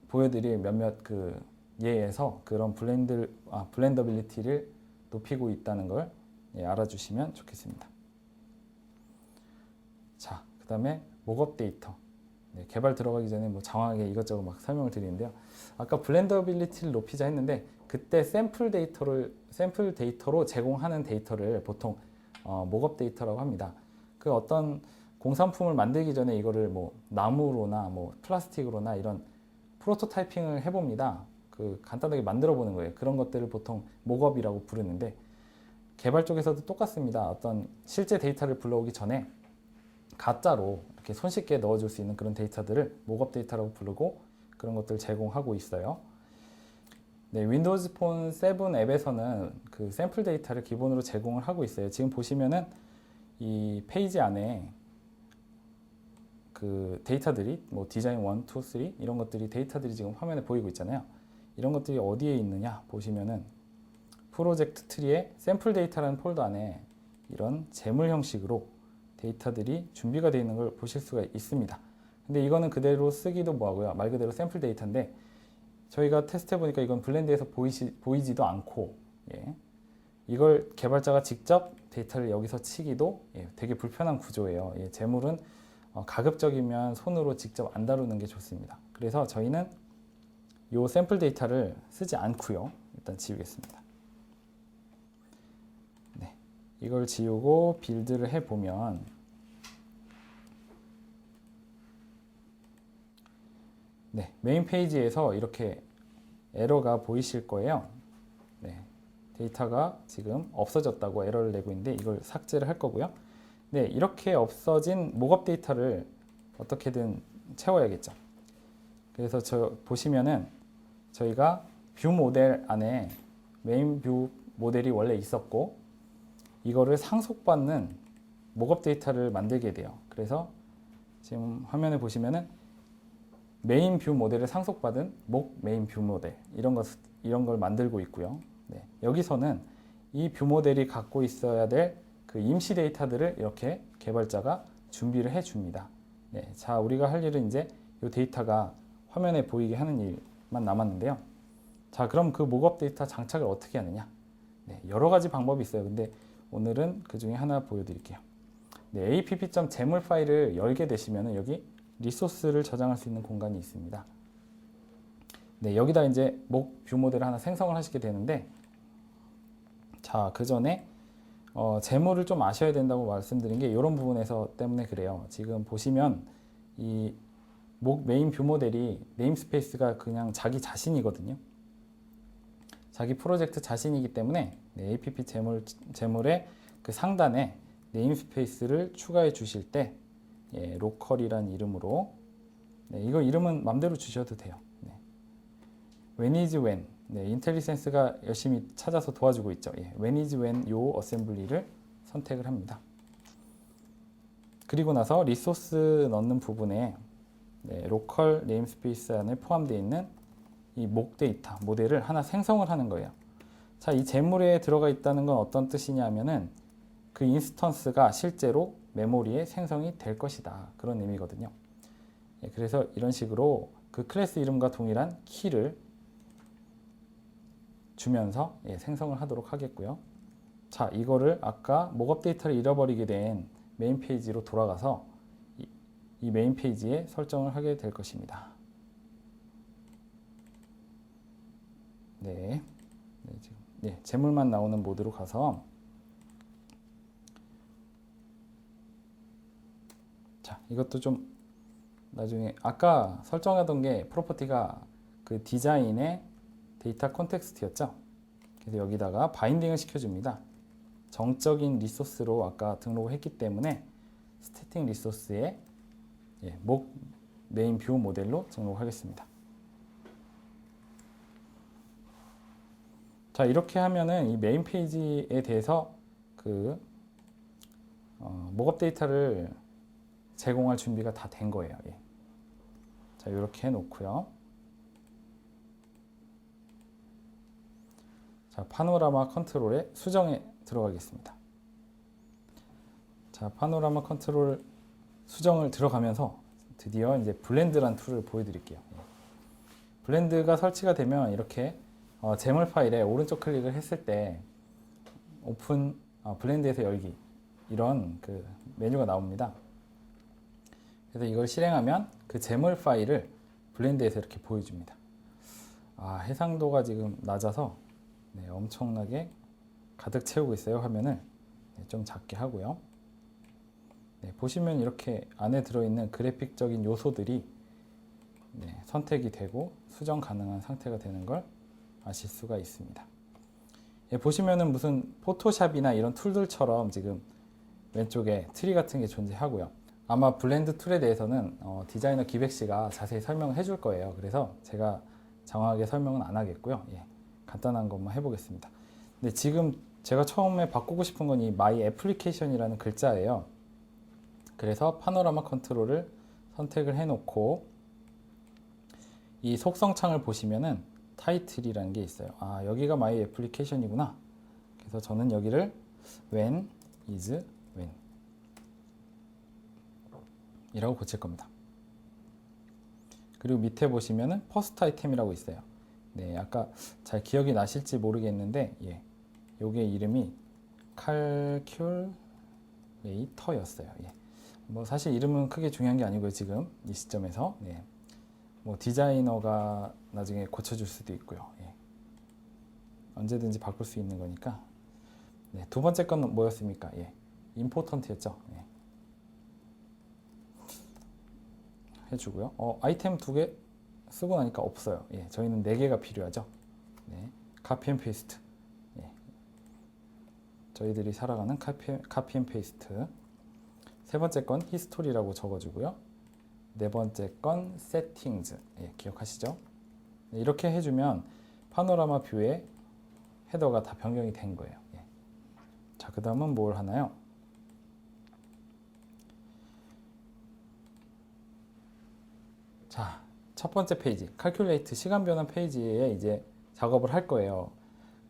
보여드릴 몇몇 그 예에서 그런 블렌더빌리티를 높이고 있다는 걸 알아주시면 좋겠습니다. 자, 그 다음에 목업 데이터. 개발 들어가기 전에 뭐 장황하게 이것저것 막 설명을 드리는데요. 아까 블렌더빌리티를 높이자 했는데 그때 샘플 데이터로 제공하는 데이터를 보통 목업 데이터라고 합니다. 그 어떤 공산품을 만들기 전에 이거를 뭐 나무로나 뭐 플라스틱으로나 이런 프로토타이핑을 해봅니다. 그 간단하게 만들어 보는 거예요. 그런 것들을 보통 목업이라고 부르는데 개발 쪽에서도 똑같습니다. 어떤 실제 데이터를 불러오기 전에 가짜로 이렇게 손쉽게 넣어줄 수 있는 그런 데이터들을 목업 데이터라고 부르고 그런 것들을 제공하고 있어요. 네, 윈도우즈 폰 7 앱에서는 그 샘플 데이터를 기본으로 제공을 하고 있어요. 지금 보시면은 이 페이지 안에 그 데이터들이 뭐 디자인 1, 2, 3 이런 것들이 데이터들이 지금 화면에 보이고 있잖아요. 이런 것들이 어디에 있느냐 보시면은 프로젝트 트리에 샘플 데이터라는 폴더 안에 이런 재물 형식으로 데이터들이 준비가 되어 있는 걸 보실 수가 있습니다. 근데 이거는 그대로 쓰기도 뭐하고요. 말 그대로 샘플 데이터인데 저희가 테스트 해보니까 이건 블렌드에서 보이지도 않고 이걸 개발자가 직접 데이터를 여기서 치기도 되게 불편한 구조예요. 재물은 가급적이면 손으로 직접 안 다루는 게 좋습니다. 그래서 저희는 이 샘플 데이터를 쓰지 않고요. 일단 지우겠습니다. 네, 이걸 지우고 빌드를 해보면 네, 메인 페이지에서 이렇게 에러가 보이실 거예요. 네, 데이터가 지금 없어졌다고 에러를 내고 있는데 이걸 삭제를 할 거고요. 네, 이렇게 없어진 목업 데이터를 어떻게든 채워야겠죠. 그래서 보시면은 저희가 뷰 모델 안에 메인 뷰 모델이 원래 있었고 이거를 상속받는 목업 데이터를 만들게 돼요. 그래서 지금 화면에 보시면은 메인 뷰 모델을 상속받은 목 메인 뷰 모델 이런 걸 만들고 있고요. 네, 여기서는 이 뷰 모델이 갖고 있어야 될 그 임시 데이터들을 이렇게 개발자가 준비를 해줍니다. 네, 자, 우리가 할 일은 이제 이 데이터가 화면에 보이게 하는 일만 남았는데요. 자, 그럼 그 목업 데이터 장착을 어떻게 하느냐? 네, 여러 가지 방법이 있어요. 근데 오늘은 그 중에 하나 보여드릴게요. 네, app.jmol 파일을 열게 되시면 여기 리소스를 저장할 수 있는 공간이 있습니다. 네, 여기다 이제 목 뷰 모델을 하나 생성을 하시게 되는데, 자, 그 전에 재물을 좀 아셔야 된다고 말씀드린 게 이런 부분에서 때문에 그래요. 지금 보시면 이 목 메인 뷰 모델이 네임스페이스가 그냥 자기 자신이거든요. 자기 프로젝트 자신이기 때문에 네, app 재물의 그 상단에 네임스페이스를 추가해 주실 때 로컬이란 이름으로 이거 이름은 맘대로 주셔도 돼요. when is when 인텔리센스가 열심히 찾아서 도와주고 있죠. when is when 요 어셈블리를 선택을 합니다. 그리고 나서 리소스 넣는 부분에 로컬 네임스페이스 안에 포함되어 있는 이 목 데이터 모델을 하나 생성을 하는 거예요. 자, 이 재물에 들어가 있다는 건 어떤 뜻이냐 하면은 그 인스턴스가 실제로 메모리에 생성이 될 것이다. 그런 의미거든요. 그래서 이런 식으로 그 클래스 이름과 동일한 키를 주면서 생성을 하도록 하겠고요. 자, 이거를 아까 목업 데이터를 잃어버리게 된 메인 페이지로 돌아가서 이 메인 페이지에 설정을 하게 될 것입니다. 네, 지금 재물만 나오는 모드로 가서 자, 이것도 좀 나중에 아까 설정하던 게 프로퍼티가 그 디자인의 데이터 콘텍스트였죠. 그래서 여기다가 바인딩을 시켜줍니다. 정적인 리소스로 아까 등록을 했기 때문에 스태틱 리소스에 목 메인 뷰 모델로 등록하겠습니다. 자, 이렇게 하면은 이 메인 페이지에 대해서 그 목업 데이터를 제공할 준비가 다 된 거예요. 자, 이렇게 해놓고요. 자, 파노라마 컨트롤의 수정에 들어가겠습니다. 자, 파노라마 컨트롤 수정을 들어가면서 드디어 이제 블렌드란 툴을 보여드릴게요. 블렌드가 설치가 되면 이렇게 제물 파일에 오른쪽 클릭을 했을 때 오픈 블렌드에서 열기 이런 그 메뉴가 나옵니다. 그래서 이걸 실행하면 그 제물 파일을 블렌드에서 이렇게 보여줍니다. 해상도가 지금 낮아서 엄청나게 가득 채우고 있어요. 화면을 좀 작게 하고요. 보시면 이렇게 안에 들어있는 그래픽적인 요소들이 선택이 되고 수정 가능한 상태가 되는 걸 아실 수가 있습니다. 보시면은 무슨 포토샵이나 이런 툴들처럼 지금 왼쪽에 트리 같은 게 존재하고요. 아마 블렌드 툴에 대해서는 디자이너 기백 씨가 자세히 설명을 해줄 거예요. 그래서 제가 장황하게 설명은 안 하겠고요. 간단한 것만 해보겠습니다. 근데 지금 제가 처음에 바꾸고 싶은 건 이 My Application이라는 글자예요. 그래서 파노라마 컨트롤을 선택을 해놓고 이 속성 창을 보시면은 타이틀이라는 게 있어요. 여기가 My Application이구나. 그래서 저는 여기를 when is when 이라고 고칠 겁니다. 그리고 밑에 보시면은 퍼스트 아이템이라고 있어요. 아까 잘 기억이 나실지 모르겠는데 요게 이름이 칼큘레이터였어요. 뭐 사실 이름은 크게 중요한 게 아니고요. 지금 이 시점에서 뭐 디자이너가 나중에 고쳐줄 수도 있고요. 언제든지 바꿀 수 있는 거니까. 두 번째 건 뭐였습니까? 임포턴트였죠. 해주고요. 아이템 2개 쓰고 나니까 없어요. 저희는 4개가 필요하죠. 카피 앤 페이스트. 저희들이 살아가는 카피 앤 페이스트. 세 번째 건 히스토리라고 적어주고요. 네 번째 건 세팅즈. 기억하시죠? 이렇게 해주면 파노라마 뷰의 헤더가 다 변경이 된 거예요. 자, 그 다음은 뭘 하나요? 자, 첫 번째 페이지, 칼큘레이트 시간 변환 페이지에 이제 작업을 할 거예요.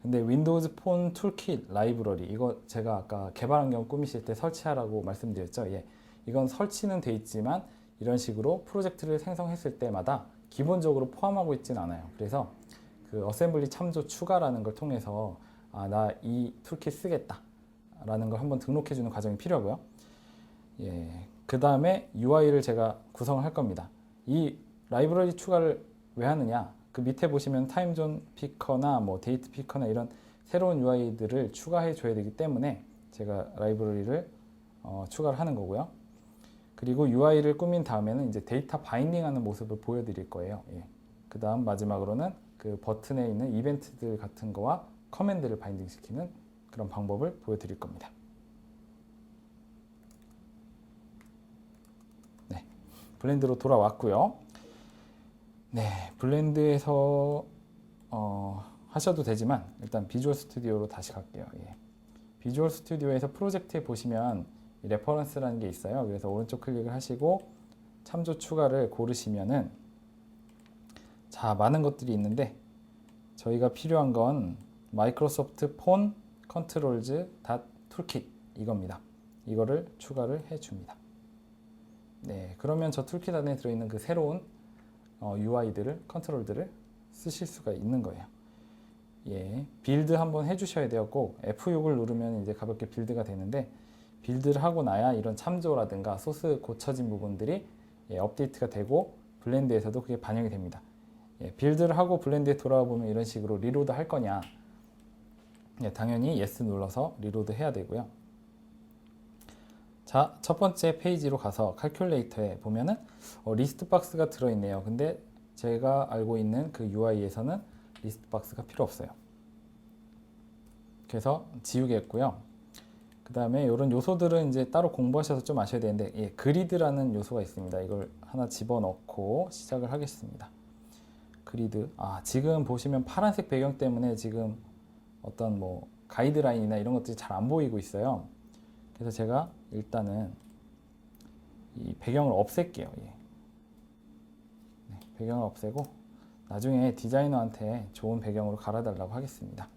근데 윈도우즈 폰 툴킷 라이브러리, 이거 제가 아까 개발 환경 꾸미실 때 설치하라고 말씀드렸죠. 이건 설치는 돼 있지만 이런 식으로 프로젝트를 생성했을 때마다 기본적으로 포함하고 있지는 않아요. 그래서 그 어셈블리 참조 추가라는 걸 통해서 나 이 툴킷 쓰겠다 라는 걸 한번 등록해 주는 과정이 필요하고요. 그 다음에 UI를 제가 구성을 할 겁니다. 이 라이브러리 추가를 왜 하느냐, 그 밑에 보시면 타임존 피커나 뭐 데이트 피커나 이런 새로운 UI들을 추가해 줘야 되기 때문에 제가 라이브러리를 추가를 하는 거고요. 그리고 UI를 꾸민 다음에는 이제 데이터 바인딩 하는 모습을 보여드릴 거예요. 그 다음 마지막으로는 그 버튼에 있는 이벤트들 같은 거와 커맨드를 바인딩 시키는 그런 방법을 보여드릴 겁니다. 블렌드로 돌아왔고요. 블렌드에서 하셔도 되지만 일단 비주얼 스튜디오로 다시 갈게요. 비주얼 스튜디오에서 프로젝트에 보시면 레퍼런스라는 게 있어요. 그래서 오른쪽 클릭을 하시고 참조 추가를 고르시면은 자, 많은 것들이 있는데 저희가 필요한 건 마이크로소프트 폰 컨트롤즈 툴킷 이겁니다. 이거를 추가를 해줍니다. 그러면 저 툴킷 안에 들어있는 그 새로운 UI들을, 컨트롤들을 쓰실 수가 있는 거예요. 빌드 한번 해주셔야 돼요. 꼭 F6을 누르면 이제 가볍게 빌드가 되는데, 빌드를 하고 나야 이런 참조라든가 소스 고쳐진 부분들이 업데이트가 되고 블렌드에서도 그게 반영이 됩니다. 예, 빌드를 하고 블렌드에 돌아와 보면 이런 식으로 리로드 할 거냐? 예, 당연히 yes 눌러서 리로드 해야 되고요. 자, 첫 번째 페이지로 가서 칼큘레이터에 보면은 리스트 박스가 들어있네요. 근데 제가 알고 있는 그 UI에서는 리스트 박스가 필요 없어요. 그래서 지우겠고요. 그 다음에 이런 요소들은 이제 따로 공부하셔서 좀 아셔야 되는데, 예, 그리드라는 요소가 있습니다. 이걸 하나 집어넣고 시작을 하겠습니다. 그리드. 지금 보시면 파란색 배경 때문에 지금 어떤 뭐 가이드라인이나 이런 것들이 잘 안 보이고 있어요. 그래서 제가 일단은 이 배경을 없앨게요. 예. 네, 배경을 없애고 나중에 디자이너한테 좋은 배경으로 갈아달라고 하겠습니다.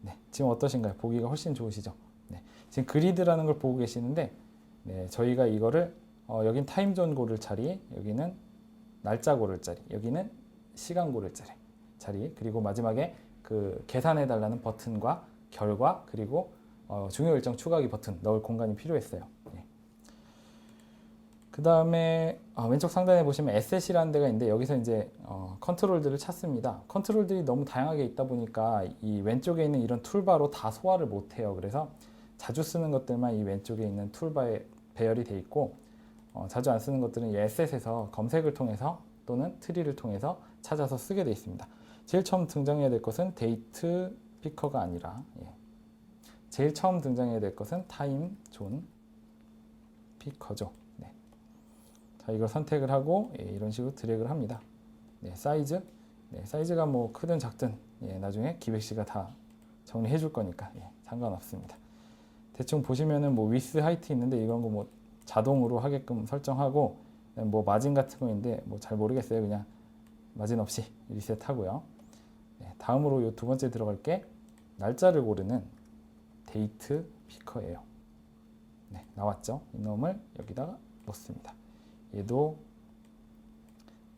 네, 지금 어떠신가요? 보기가 훨씬 좋으시죠? 네, 지금 그리드라는 걸 보고 계시는데, 네, 저희가 이거를 여긴 타임존 고를 자리, 여기는 날짜 고를 자리, 여기는 시간 고를 자리, 그리고 마지막에 그 계산해 달라는 버튼과 결과, 그리고 중요 일정 추가하기 버튼 넣을 공간이 필요했어요. 예. 그 다음에 왼쪽 상단에 보시면 에셋이라는 데가 있는데, 여기서 이제 컨트롤들을 찾습니다. 컨트롤들이 너무 다양하게 있다 보니까 이 왼쪽에 있는 이런 툴바로 다 소화를 못해요. 그래서 자주 쓰는 것들만 이 왼쪽에 있는 툴바에 배열이 돼 있고, 자주 안 쓰는 것들은 이 에셋에서 검색을 통해서 또는 트리를 통해서 찾아서 쓰게 돼 있습니다. 제일 처음 등장해야 될 것은 데이트 피커가 아니라, 예, 제일 처음 등장해야 될 것은 타임 존 피커죠. 네. 자, 이걸 선택을 하고, 예, 이런 식으로 드래그를 합니다. 네, 사이즈, 네, 사이즈가 뭐 크든 작든, 예, 나중에 기백씨가 다 정리해 줄 거니까, 예, 상관없습니다. 대충 보시면은 뭐 위스 하이트 있는데 이런 거 뭐 자동으로 하게끔 설정하고, 뭐 마진 같은 거 있는데 뭐 잘 모르겠어요. 그냥 마진 없이 리셋하고요. 네, 다음으로 이 두 번째 들어갈 게 날짜를 고르는 데이트 피커예요. 네, 나왔죠? 이 놈을 여기다가 넣습니다. 얘도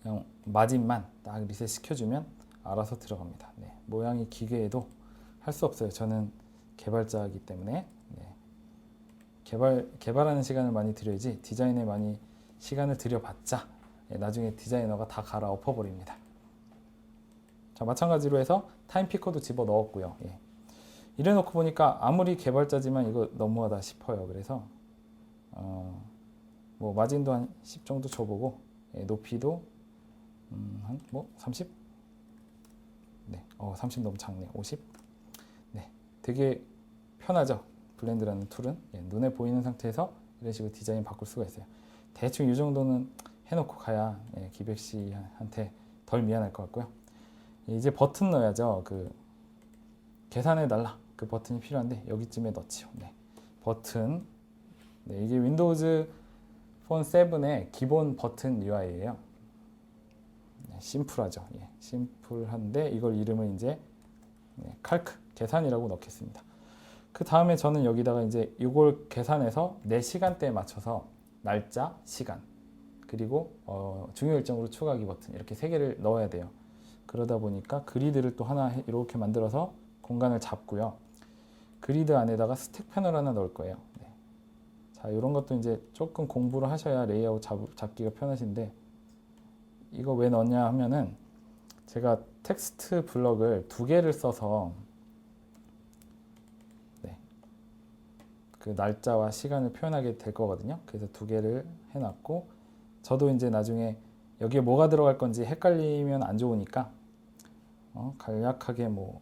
그냥 마진만 딱 리셋 시켜주면 알아서 들어갑니다. 네, 모양이 기계에도 할 수 없어요. 저는 개발자이기 때문에. 네, 개발하는 시간을 많이 들여야지 디자인에 많이 시간을 들여봤자, 예, 나중에 디자이너가 다 갈아 엎어버립니다. 자, 마찬가지로 해서 타임 피커도 집어 넣었고요. 예. 이래 놓고 보니까 아무리 개발자지만 이거 너무하다 싶어요. 그래서 뭐 마진도 한 10 정도 줘보고, 예, 높이도 한 뭐 30? 네, 30 너무 작네. 50? 네, 되게 편하죠. 블렌드라는 툴은, 예, 눈에 보이는 상태에서 이런 식으로 디자인 바꿀 수가 있어요. 대충 이 정도는 해놓고 가야, 예, 기백씨한테 덜 미안할 것 같고요. 이제 버튼 넣어야죠. 그 계산해달라 그 버튼이 필요한데 여기쯤에 넣지요. 네, 버튼. 네, 이게 윈도우즈 폰 7의 기본 버튼 UI예요. 네, 심플하죠. 예, 심플한데 이걸 이름을 이제, 네, 칼크 계산이라고 넣겠습니다. 그 다음에 저는 여기다가 이제 이걸 계산해서 내 시간대에 맞춰서 날짜, 시간, 그리고 중요 일정으로 추가하기 버튼 이렇게 세 개를 넣어야 돼요. 그러다 보니까 그리드를 또 하나 이렇게 만들어서 공간을 잡고요. 그리드 안에다가 스택 패널 하나 넣을 거예요. 네. 자, 이런 것도 이제 조금 공부를 하셔야 레이아웃 잡기가 편하신데, 이거 왜 넣냐 하면은 제가 텍스트 블럭을 2개를 써서, 네, 그 날짜와 시간을 표현하게 될 거거든요. 그래서 2개를 해놨고, 저도 이제 나중에 여기에 뭐가 들어갈 건지 헷갈리면 안 좋으니까 간략하게 뭐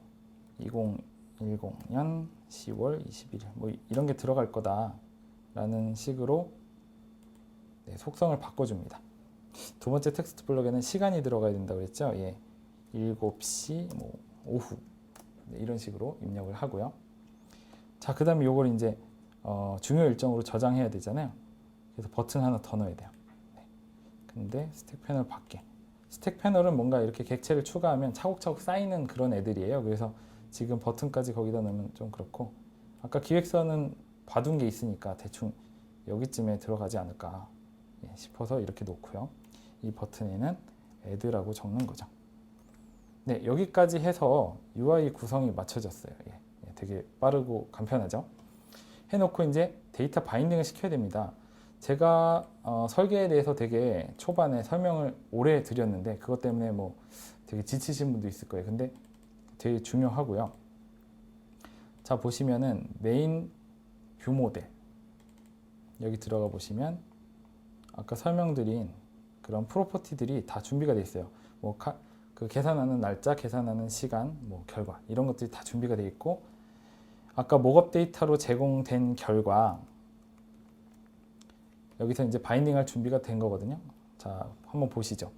2010년 10월 21일 뭐 이런 게 들어갈 거다라는 식으로, 네, 속성을 바꿔줍니다. 두 번째 텍스트 블럭에는 시간이 들어가야 된다고 그랬죠. 예, 7시 뭐 오후, 네, 이런 식으로 입력을 하고요. 자, 그 다음에 요걸 이제 중요 일정으로 저장해야 되잖아요. 그래서 버튼 하나 더 넣어야 돼요. 네. 근데 스택 패널 밖에, 스택 패널은 뭔가 이렇게 객체를 추가하면 차곡차곡 쌓이는 그런 애들이에요. 그래서 지금 버튼까지 거기다 넣으면 좀 그렇고, 아까 기획서는 봐둔 게 있으니까 대충 여기쯤에 들어가지 않을까 싶어서 이렇게 놓고요. 이 버튼에는 add라고 적는 거죠. 네, 여기까지 해서 UI 구성이 맞춰졌어요. 되게 빠르고 간편하죠. 해놓고 이제 데이터 바인딩을 시켜야 됩니다. 제가 설계에 대해서 되게 초반에 설명을 오래 드렸는데 그것 때문에 뭐 되게 지치신 분도 있을 거예요. 근데 되게 중요하고요. 자, 보시면은 메인 뷰 모델 여기 들어가 보시면 아까 설명드린 그런 프로퍼티들이 다 준비가 되어 있어요. 뭐 그 계산하는 날짜, 계산하는 시간, 뭐 결과 이런 것들이 다 준비가 되어 있고 아까 목업 데이터로 제공된 결과 여기서 이제 바인딩할 준비가 된 거거든요. 자, 한번 보시죠.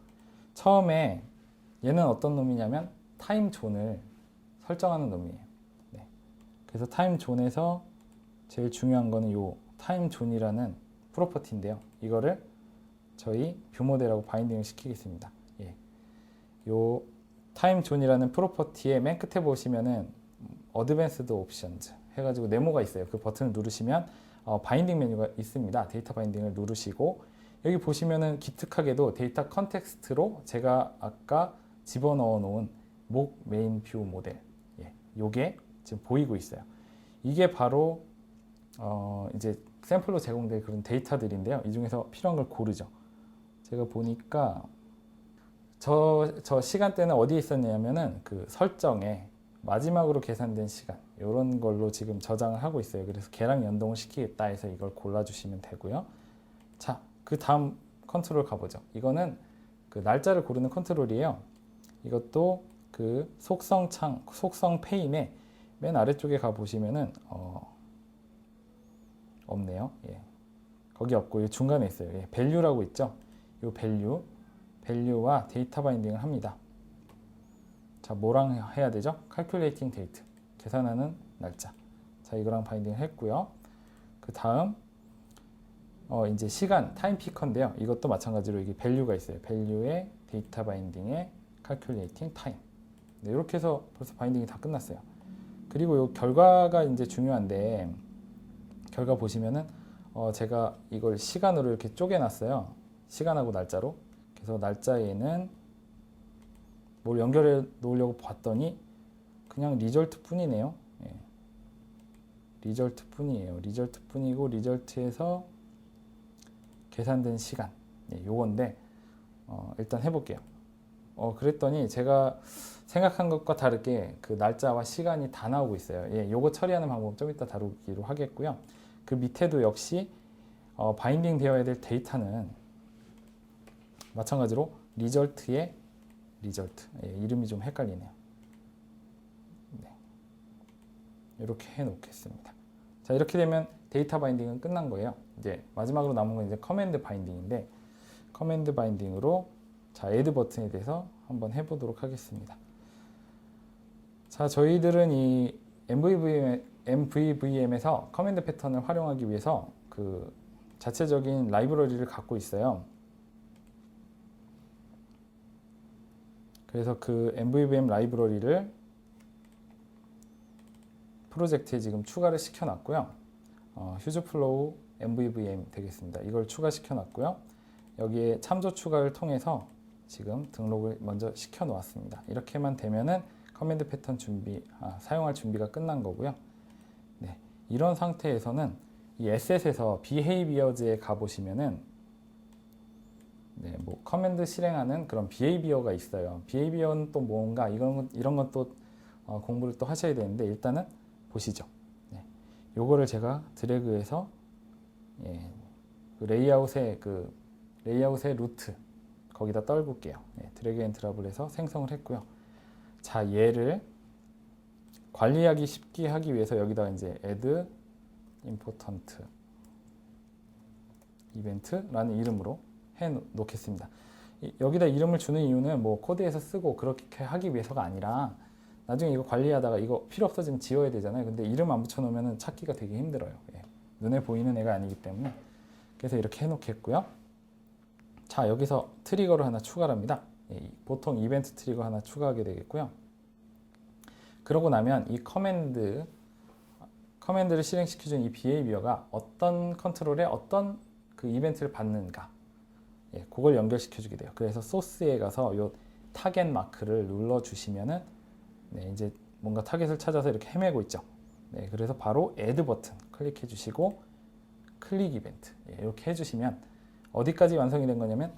처음에 얘는 어떤 놈이냐면 타임 존을 설정하는 놈이에요. 네. 그래서 타임 존에서 제일 중요한 거는 요 타임 존이라는 프로퍼티인데요. 이거를 저희 뷰 모델하고 바인딩을 시키겠습니다. 예. 요 타임 존이라는 프로퍼티의 맨 끝에 보시면은 어드밴스드 옵션즈 해가지고 네모가 있어요. 그 버튼을 누르시면 바인딩 메뉴가 있습니다. 데이터 바인딩을 누르시고 여기 보시면은 기특하게도 데이터 컨텍스트로 제가 아까 집어넣어 놓은 목 메인 뷰 모델 요게 지금 보이고 있어요. 이게 바로 이제 샘플로 제공된 그런 데이터들인데요. 이 중에서 필요한 걸 고르죠. 제가 보니까 저 시간대는 어디에 있었냐면은 그 설정에 마지막으로 계산된 시간 이런 걸로 지금 저장을 하고 있어요. 그래서 걔랑 연동을 시키겠다 해서 이걸 골라주시면 되고요. 자, 그 다음 컨트롤 가보죠. 이거는 그 날짜를 고르는 컨트롤이에요. 이것도 그 속성 페인의 맨 아래쪽에 가보시면은 없네요. 예. 거기 없고 중간에 있어요. 예. 밸류라고 있죠. 이 밸류와 데이터 바인딩을 합니다. 자, 뭐랑 해야 되죠? calculating date, 계산하는 날짜. 자, 이거랑 바인딩을 했고요. 그 다음 이제 시간, 타임 피커인데요. 이것도 마찬가지로 이게 밸류가 있어요. 밸류에 데이터 바인딩에 calculating time. 네, 이렇게 해서 벌써 바인딩이 다 끝났어요. 그리고 이 결과가 이제 중요한데 결과 보시면은 제가 이걸 시간으로 이렇게 쪼개놨어요. 시간하고 날짜로. 그래서 날짜에는 뭘 연결해 놓으려고 봤더니 그냥 리절트 뿐이네요. 예. 리절트 뿐이에요. 리절트 뿐이고 리절트에서 계산된 시간 요건데 일단 해볼게요. 그랬더니 제가 생각한 것과 다르게 그 날짜와 시간이 다 나오고 있어요. 예, 요거 처리하는 방법 좀 이따 다루기로 하겠고요. 그 밑에도 역시 바인딩 되어야 될 데이터는 마찬가지로 리절트의 리절트. 예, 이름이 좀 헷갈리네요. 네. 이렇게 해 놓겠습니다. 자, 이렇게 되면 데이터 바인딩은 끝난 거예요. 이제 마지막으로 남은 건 이제 커맨드 바인딩인데 커맨드 바인딩으로 자, 애드 버튼에 대해서 한번 해보도록 하겠습니다. 자, 저희들은 이 MVVM에서 커맨드 패턴을 활용하기 위해서 그 자체적인 라이브러리를 갖고 있어요. 그래서 그 MVVM 라이브러리를 프로젝트에 지금 추가를 시켜놨고요. 휴즈플로우 MVVM 되겠습니다. 이걸 추가시켜 놨고요. 여기에 참조 추가를 통해서 지금 등록을 먼저 시켜 놓았습니다. 이렇게만 되면은 커맨드 패턴 사용할 준비가 끝난 거고요. 네, 이런 상태에서는 이 Asset에서 Behaviors에 가보시면은 네, 뭐 커맨드 실행하는 그런 Behavior가 있어요. Behavior는 또 뭔가 이런 건 또 공부를 또 하셔야 되는데 일단은 보시죠. 네, 요거를 제가 드래그해서 그 레이아웃의 루트 거기다 떨굴게요. 드래그 앤 드랍을 해서 생성을 했고요. 자, 얘를 관리하기 쉽게 하기 위해서 여기다가 이제 add important event라는 이름으로 해 놓겠습니다. 여기다 이름을 주는 이유는 뭐 코드에서 쓰고 그렇게 하기 위해서가 아니라 나중에 이거 관리하다가 이거 필요 없어지면 지워야 되잖아요. 근데 이름 안 붙여놓으면 찾기가 되게 힘들어요. 눈에 보이는 애가 아니기 때문에. 그래서 이렇게 해놓겠고요. 자, 여기서 트리거를 하나 추가를 합니다. 보통 이벤트 트리거 하나 추가하게 되겠고요. 그러고 나면 이 커맨드를 실행시켜준 이 비헤이비어가 어떤 컨트롤에 어떤 그 이벤트를 받는가 그걸 연결시켜주게 돼요. 그래서 소스에 가서 요 타겟 마크를 눌러주시면은 이제 뭔가 타겟을 찾아서 이렇게 헤매고 있죠. 그래서 바로 add 버튼 클릭해 주시고 클릭 이벤트. 예, 이렇게 해주시면 어디까지 완성이 된 거냐면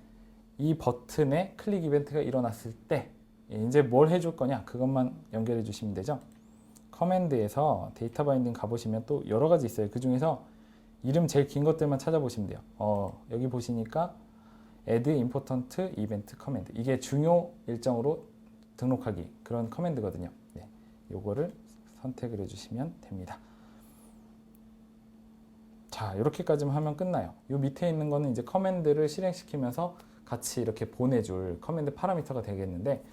이 버튼에 클릭 이벤트가 일어났을 때 이제 뭘 해줄 거냐 그것만 연결해 주시면 되죠. 커맨드에서 데이터 바인딩 가보시면 또 여러 가지 있어요. 그 중에서 이름 제일 긴 것들만 찾아보시면 돼요. 여기 보시니까 add important event command, 이게 중요 일정으로 등록하기 그런 커맨드거든요. 네, 요거를 선택을 해주시면 됩니다. 자, 이렇게까지만 하면 끝나요. 요 밑에 있는 거는 이제 커맨드를 실행시키면서 같이 이렇게 보내줄 커맨드 파라미터가 되겠는데,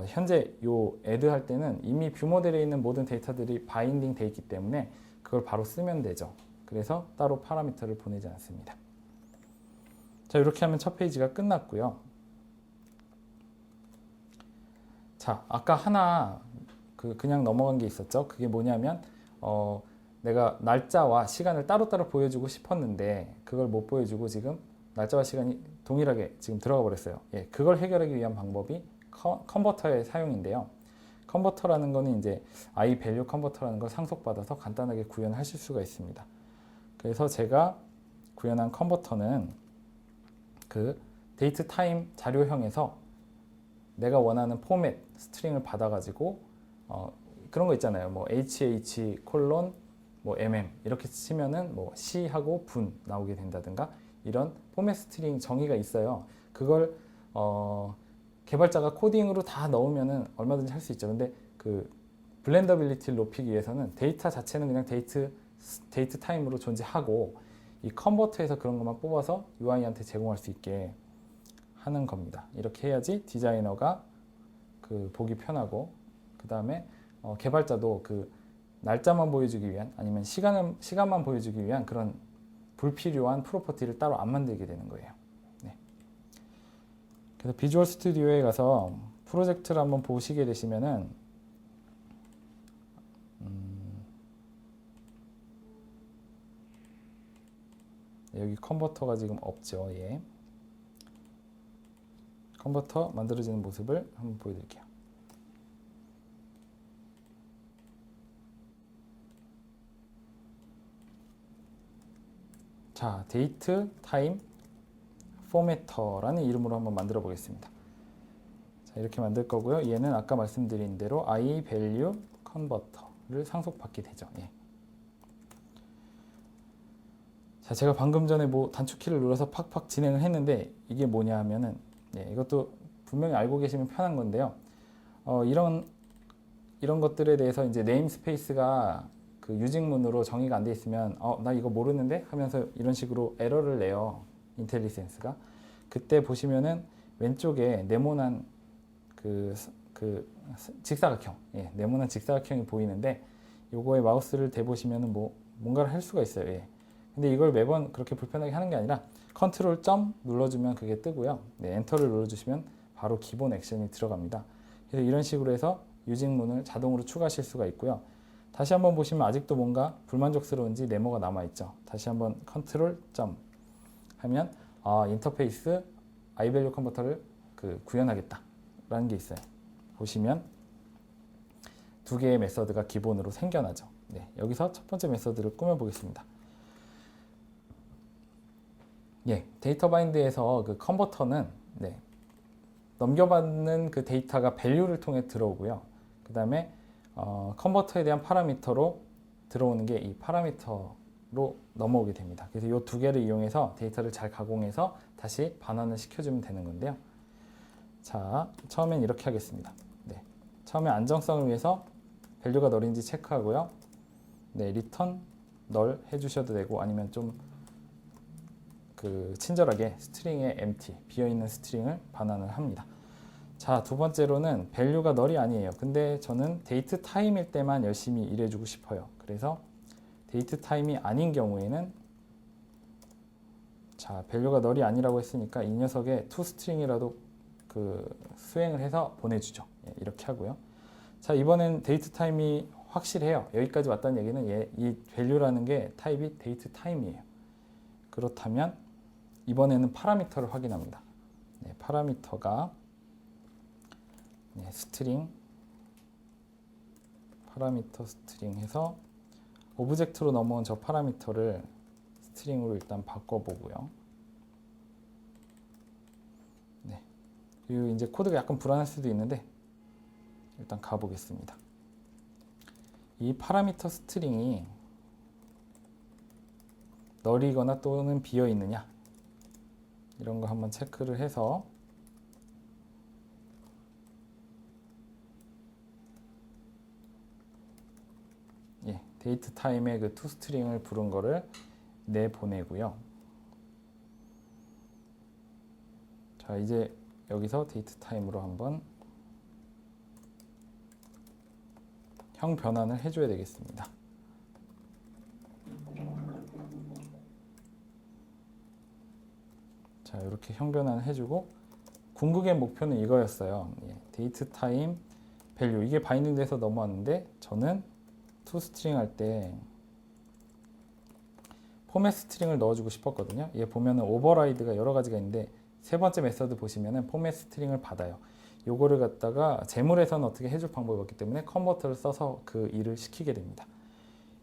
현재 요 add 할 때는 이미 뷰 모델에 있는 모든 데이터들이 바인딩 돼 있기 때문에 그걸 바로 쓰면 되죠. 그래서 따로 파라미터를 보내지 않습니다. 자, 이렇게 하면 첫 페이지가 끝났고요. 자, 아까 하나 그냥 넘어간 게 있었죠. 그게 뭐냐면 내가 날짜와 시간을 따로따로 보여주고 싶었는데 그걸 못 보여주고 지금 날짜와 시간이 동일하게 지금 들어가 버렸어요. 예, 그걸 해결하기 위한 방법이 컨버터의 사용인데요. 컨버터라는 거는 이제 i 밸류 컨버터라는 걸 상속받아서 간단하게 구현하실 수가 있습니다. 그래서 제가 구현한 컨버터는 그 데이트 타임 자료형에서 내가 원하는 포맷 스트링을 받아가지고 그런 거 있잖아요. 뭐 hh 콜론 뭐 mm 이렇게 치면은 뭐 C하고 분 나오게 된다든가 이런 포맷 스트링 정의가 있어요. 그걸 개발자가 코딩으로 다 넣으면은 얼마든지 할 수 있죠. 근데 그 블렌더빌리티를 높이기 위해서는 데이터 자체는 그냥 데이트 타임으로 존재하고 이 컨버터에서 그런 것만 뽑아서 UI한테 제공할 수 있게 하는 겁니다. 이렇게 해야지 디자이너가 그 보기 편하고 그 다음에 개발자도 그 날짜만 보여주기 위한 아니면 시간만 보여주기 위한 그런 불필요한 프로퍼티를 따로 안 만들게 되는 거예요. 네. 그래서 비주얼 스튜디오에 가서 프로젝트를 한번 보시게 되시면은 여기 컨버터가 지금 없죠. 예. 컨버터 만들어지는 모습을 한번 보여드릴게요. 자, 데이트 타임 포매터라는 이름으로 한번 만들어 보겠습니다. 자, 이렇게 만들 거고요. 얘는 아까 말씀드린 대로 i value converter를 상속받게 되죠. 예. 자, 제가 방금 전에 뭐 단축키를 눌러서 팍팍 진행을 했는데 이게 뭐냐 하면은 이것도 분명히 알고 계시면 편한 건데요. 이런 것들에 대해서 이제 네임스페이스가 그 유직문으로 정의가 안 돼 있으면 나 이거 모르는데 하면서 이런 식으로 에러를 내요. 인텔리센스가. 그때 보시면은 왼쪽에 네모난 그 직사각형, 네모난 직사각형이 보이는데 요거에 마우스를 대보시면은 뭔가를 할 수가 있어요. 예. 근데 이걸 매번 그렇게 불편하게 하는 게 아니라 컨트롤 점 눌러주면 그게 뜨고요. 엔터를 눌러주시면 바로 기본 액션이 들어갑니다. 그래서 이런 식으로 해서 유직문을 자동으로 추가하실 수가 있고요. 다시 한번 보시면 아직도 뭔가 불만족스러운지 네모가 남아있죠. 다시 한번 컨트롤 점 하면 인터페이스 iValue 컨버터를 구현하겠다 라는 게 있어요. 보시면 두 개의 메서드가 기본으로 생겨나죠. 네, 여기서 첫 번째 메서드를 꾸며보겠습니다. 예, 데이터 바인드에서 그 컨버터는 넘겨받는 그 데이터가 밸류를 통해 들어오고요. 그 다음에 컨버터에 대한 파라미터로 들어오는 게 이 파라미터로 넘어오게 됩니다. 그래서 이 두 개를 이용해서 데이터를 잘 가공해서 다시 반환을 시켜주면 되는 건데요. 자, 처음엔 이렇게 하겠습니다. 네, 처음에 안정성을 위해서 밸류가 널인지 체크하고요. 네, 리턴 널 해주셔도 되고 아니면 좀 친절하게 스트링에 empty, 비어있는 스트링을 반환을 합니다. 자, 두 번째로는 밸류가 널이 아니에요. 근데 저는 데이트 타임일 때만 열심히 일해주고 싶어요. 그래서 데이트 타임이 아닌 경우에는 자, 밸류가 널이 아니라고 했으니까 이 녀석의 toString이라도 수행을 해서 보내주죠. 이렇게 하고요. 자, 이번엔 데이트 타임이 확실해요. 여기까지 왔다는 얘기는 이 밸류라는 게 타입이 데이트 타임이에요. 그렇다면 이번에는 파라미터를 확인합니다. 파라미터가 스트링 파라미터 스트링 해서 오브젝트로 넘어온 저 파라미터를 스트링으로 일단 바꿔보고요. 네. 그리고 이제 코드가 약간 불안할 수도 있는데 일단 가보겠습니다. 이 파라미터 스트링이 널이거나 또는 비어 있느냐 이런 거 한번 체크를 해서 데이트 타임에 그 toString을 부른 거를 내보내고요. 자, 이제 여기서 데이트 타임으로 한번 형 변환을 해줘야 되겠습니다. 자, 이렇게 형 변환을 해주고 궁극의 목표는 이거였어요. 데이트 타임 밸류 이게 바인딩 돼서 넘어왔는데 저는 toString 할 때 포맷 스트링을 넣어주고 싶었거든요. 얘 보면은 오버라이드가 여러 가지가 있는데 세 번째 메서드 보시면은 포맷 스트링을 받아요. 요거를 갖다가 제물에서는 어떻게 해줄 방법이 없기 때문에 컨버터를 써서 그 일을 시키게 됩니다.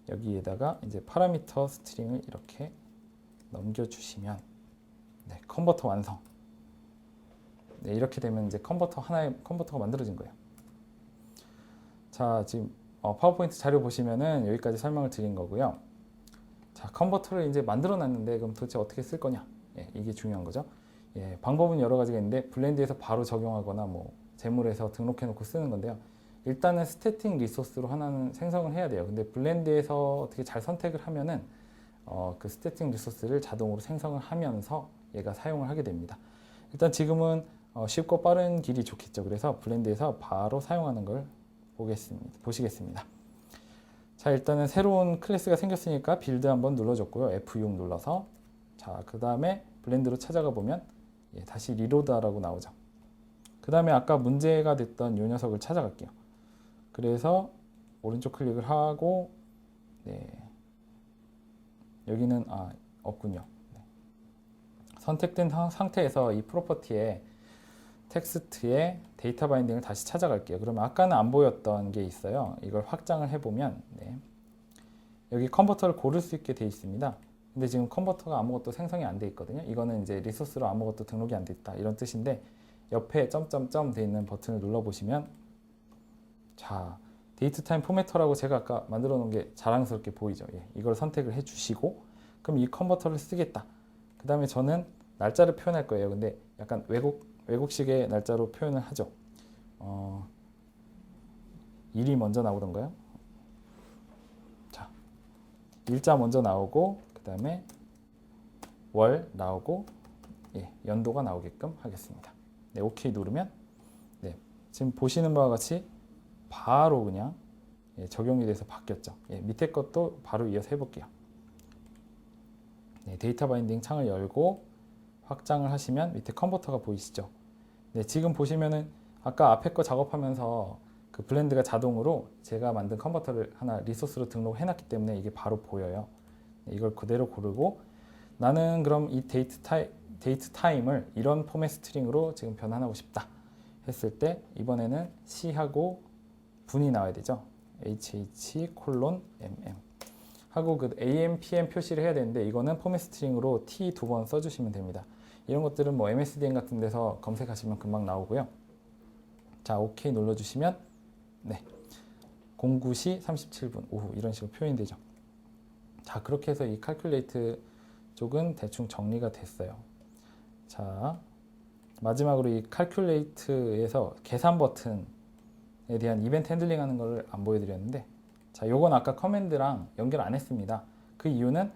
여기에다가 이제 파라미터 스트링을 이렇게 넘겨주시면 네, 컨버터 완성. 네, 이렇게 되면 이제 하나의 컨버터가 만들어진 거예요. 자, 지금 파워포인트 자료 보시면은 여기까지 설명을 드린 거고요. 자, 컨버터를 이제 만들어 놨는데 그럼 도대체 어떻게 쓸 거냐? 이게 중요한 거죠. 방법은 여러 가지가 있는데 블렌드에서 바로 적용하거나 뭐 제물에서 등록해 놓고 쓰는 건데요. 일단은 스태틱 리소스로 하나는 생성을 해야 돼요. 근데 블렌드에서 어떻게 잘 선택을 하면은 그 스태틱 리소스를 자동으로 생성을 하면서 얘가 사용을 하게 됩니다. 일단 지금은 쉽고 빠른 길이 좋겠죠. 그래서 블렌드에서 바로 사용하는 걸 보시겠습니다. 자, 일단은 새로운 클래스가 생겼으니까 빌드 한번 눌러줬고요. F6 눌러서 자, 그 다음에 블렌드로 찾아가 보면 다시 리로드하라고 나오죠. 그 다음에 아까 문제가 됐던 이 녀석을 찾아갈게요. 그래서 오른쪽 클릭을 하고 여기는 없군요. 선택된 상태에서 이 프로퍼티에 텍스트에 데이터 바인딩을 다시 찾아갈게요. 그러면 아까는 안 보였던 게 있어요. 이걸 확장을 해보면 여기 컨버터를 고를 수 있게 되어 있습니다. 근데 지금 컨버터가 아무것도 생성이 안 돼 있거든요. 이거는 이제 리소스로 아무것도 등록이 안 돼 있다 이런 뜻인데 옆에 점점점 돼 있는 버튼을 눌러보시면 자, 데이트 타임 포매터라고 제가 아까 만들어 놓은 게 자랑스럽게 보이죠. 이걸 선택을 해 주시고 그럼 이 컨버터를 쓰겠다. 그 다음에 저는 날짜를 표현할 거예요. 근데 약간 외국식의 날짜로 표현을 하죠. 일이 먼저 나오던가요? 자, 일자 먼저 나오고 그 다음에 월 나오고 연도가 나오게끔 하겠습니다. 네, OK 누르면 지금 보시는 바와 같이 바로 그냥 적용이 돼서 바뀌었죠. 밑에 것도 바로 이어서 해볼게요. 데이터 바인딩 창을 열고 확장을 하시면 밑에 컨버터가 보이시죠? 네, 지금 보시면은 아까 앞에 거 작업하면서 그 블렌드가 자동으로 제가 만든 컨버터를 하나 리소스로 등록해 놨기 때문에 이게 바로 보여요. 이걸 그대로 고르고 나는 그럼 이 데이트 타임을 이런 포맷 스트링으로 지금 변환하고 싶다 했을 때 이번에는 C하고 분이 나와야 되죠. HH:MM 하고 그 AM, PM 표시를 해야 되는데 이거는 포맷 스트링으로 T 2번 써주시면 됩니다. 이런 것들은 뭐 MSDN 같은 데서 검색하시면 금방 나오고요. 자, OK 눌러주시면 09시 37분 오후 이런 식으로 표현이 되죠. 자, 그렇게 해서 이 calculate 쪽은 대충 정리가 됐어요. 자, 마지막으로 이 calculate에서 계산 버튼에 대한 이벤트 핸들링 하는 걸 안 보여드렸는데 자, 요건 아까 커맨드랑 연결 안 했습니다. 그 이유는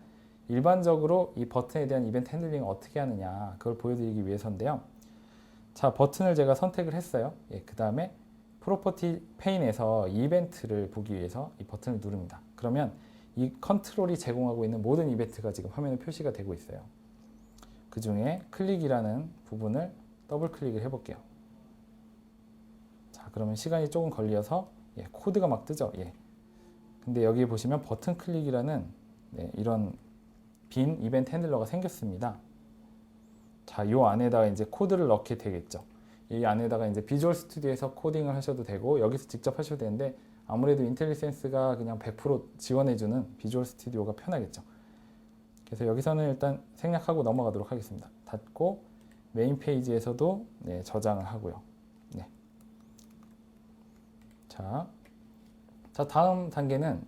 일반적으로 이 버튼에 대한 이벤트 핸들링을 어떻게 하느냐 그걸 보여드리기 위해서인데요. 자, 버튼을 제가 선택을 했어요. 그 다음에 프로퍼티 페인에서 이벤트를 보기 위해서 이 버튼을 누릅니다. 그러면 이 컨트롤이 제공하고 있는 모든 이벤트가 지금 화면에 표시가 되고 있어요. 그 중에 클릭이라는 부분을 더블 클릭을 해볼게요. 자, 그러면 시간이 조금 걸려서 코드가 막 뜨죠. 근데 여기 보시면 버튼 클릭이라는 이런 빈 이벤트 핸들러가 생겼습니다. 자, 요 안에다가 이제 코드를 넣게 되겠죠. 이 안에다가 이제 비주얼 스튜디오에서 코딩을 하셔도 되고 여기서 직접 하셔도 되는데 아무래도 인텔리센스가 그냥 100% 지원해주는 비주얼 스튜디오가 편하겠죠. 그래서 여기서는 일단 생략하고 넘어가도록 하겠습니다. 닫고 메인 페이지에서도 네, 저장을 하고요. 네. 자, 다음 단계는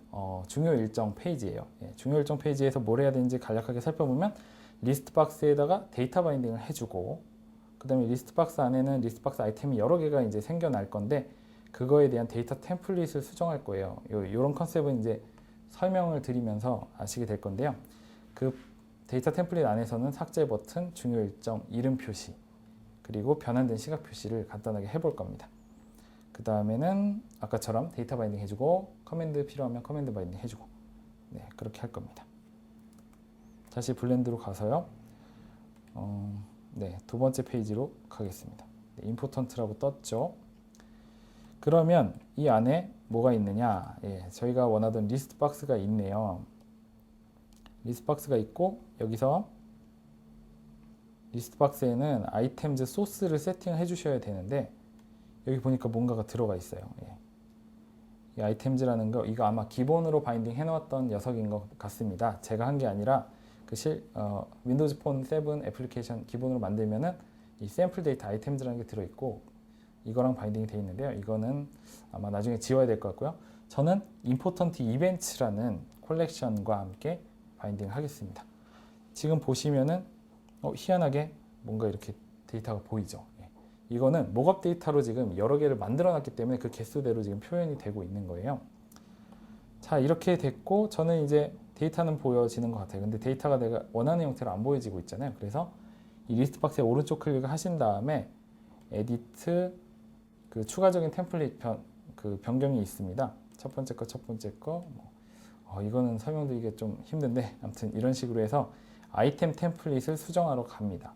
중요 일정 페이지예요. 예, 중요 일정 페이지에서 뭘 해야 되는지 간략하게 살펴보면 리스트 박스에다가 데이터 바인딩을 해주고, 그 다음에 리스트 박스 안에는 리스트 박스 아이템이 여러 개가 이제 생겨날 건데 그거에 대한 데이터 템플릿을 수정할 거예요. 이런 컨셉은 이제 설명을 드리면서 아시게 될 건데요. 그 데이터 템플릿 안에서는 삭제 버튼, 중요 일정, 이름 표시, 그리고 변환된 시각 표시를 간단하게 해볼 겁니다. 그 다음에는 아까처럼 데이터 바인딩 해주고, 커맨드 필요하면 커맨드 바인딩 해주고, 네, 그렇게 할 겁니다. 다시 블렌드로 가서요. 네, 두 번째 페이지로 가겠습니다. 네, 임포턴트라고 떴죠. 그러면 이 안에 뭐가 있느냐? 예, 저희가 원하던 리스트 박스가 있네요. 리스트 박스가 있고, 여기서 리스트 박스에는 아이템즈 소스를 세팅을 해주셔야 되는데 여기 보니까 뭔가가 들어가 있어요. 예. 이 아이템즈라는 거, 이거 아마 기본으로 바인딩 해놓았던 녀석인 것 같습니다. 제가 한 게 아니라 윈도우즈 폰 7 애플리케이션 기본으로 만들면은 이 샘플 데이터 아이템즈라는 게 들어있고 이거랑 바인딩이 되어 있는데요. 이거는 아마 나중에 지워야 될 것 같고요. 저는 임포턴트 이벤트라는 콜렉션과 함께 바인딩을 하겠습니다. 지금 보시면은 희한하게 뭔가 이렇게 데이터가 보이죠. 예. 이거는 목업 데이터로 지금 여러 개를 만들어 놨기 때문에 그 개수대로 지금 표현이 되고 있는 거예요. 자, 이렇게 됐고 저는 이제 데이터는 보여지는 것 같아요. 근데 데이터가 내가 원하는 형태로 안 보여지고 있잖아요. 그래서 이 리스트 박스에 오른쪽 클릭을 하신 다음에 에디트 그 추가적인 템플릿 변경이 있습니다. 첫 번째 거 이거는 설명드리기가 좀 힘든데 아무튼 이런 식으로 해서 아이템 템플릿을 수정하러 갑니다.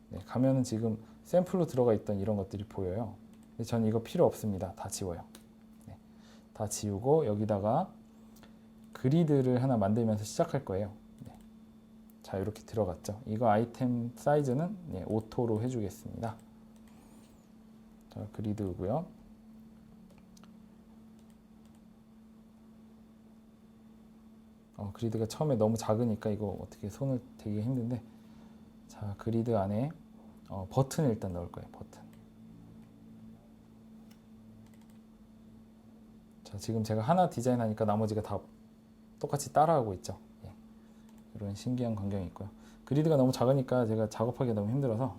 네, 가면은 지금 샘플로 들어가 있던 이런 것들이 보여요. 근데 저는 이거 필요 없습니다. 다 지워요. 네, 다 지우고 여기다가 그리드를 하나 만들면서 시작할 거예요. 네. 자, 이렇게 들어갔죠. 이거 아이템 사이즈는 네, 오토로 해주겠습니다. 자, 그리드고요. 그리드가 처음에 너무 작으니까 이거 어떻게 손을 대기 힘든데, 자, 그리드 안에 버튼을 일단 넣을 거예요. 버튼. 자, 지금 제가 하나 디자인하니까 나머지가 다 똑같이 따라하고 있죠. 예. 이런 신기한 광경이 있고요. 그리드가 너무 작으니까 제가 작업하기 너무 힘들어서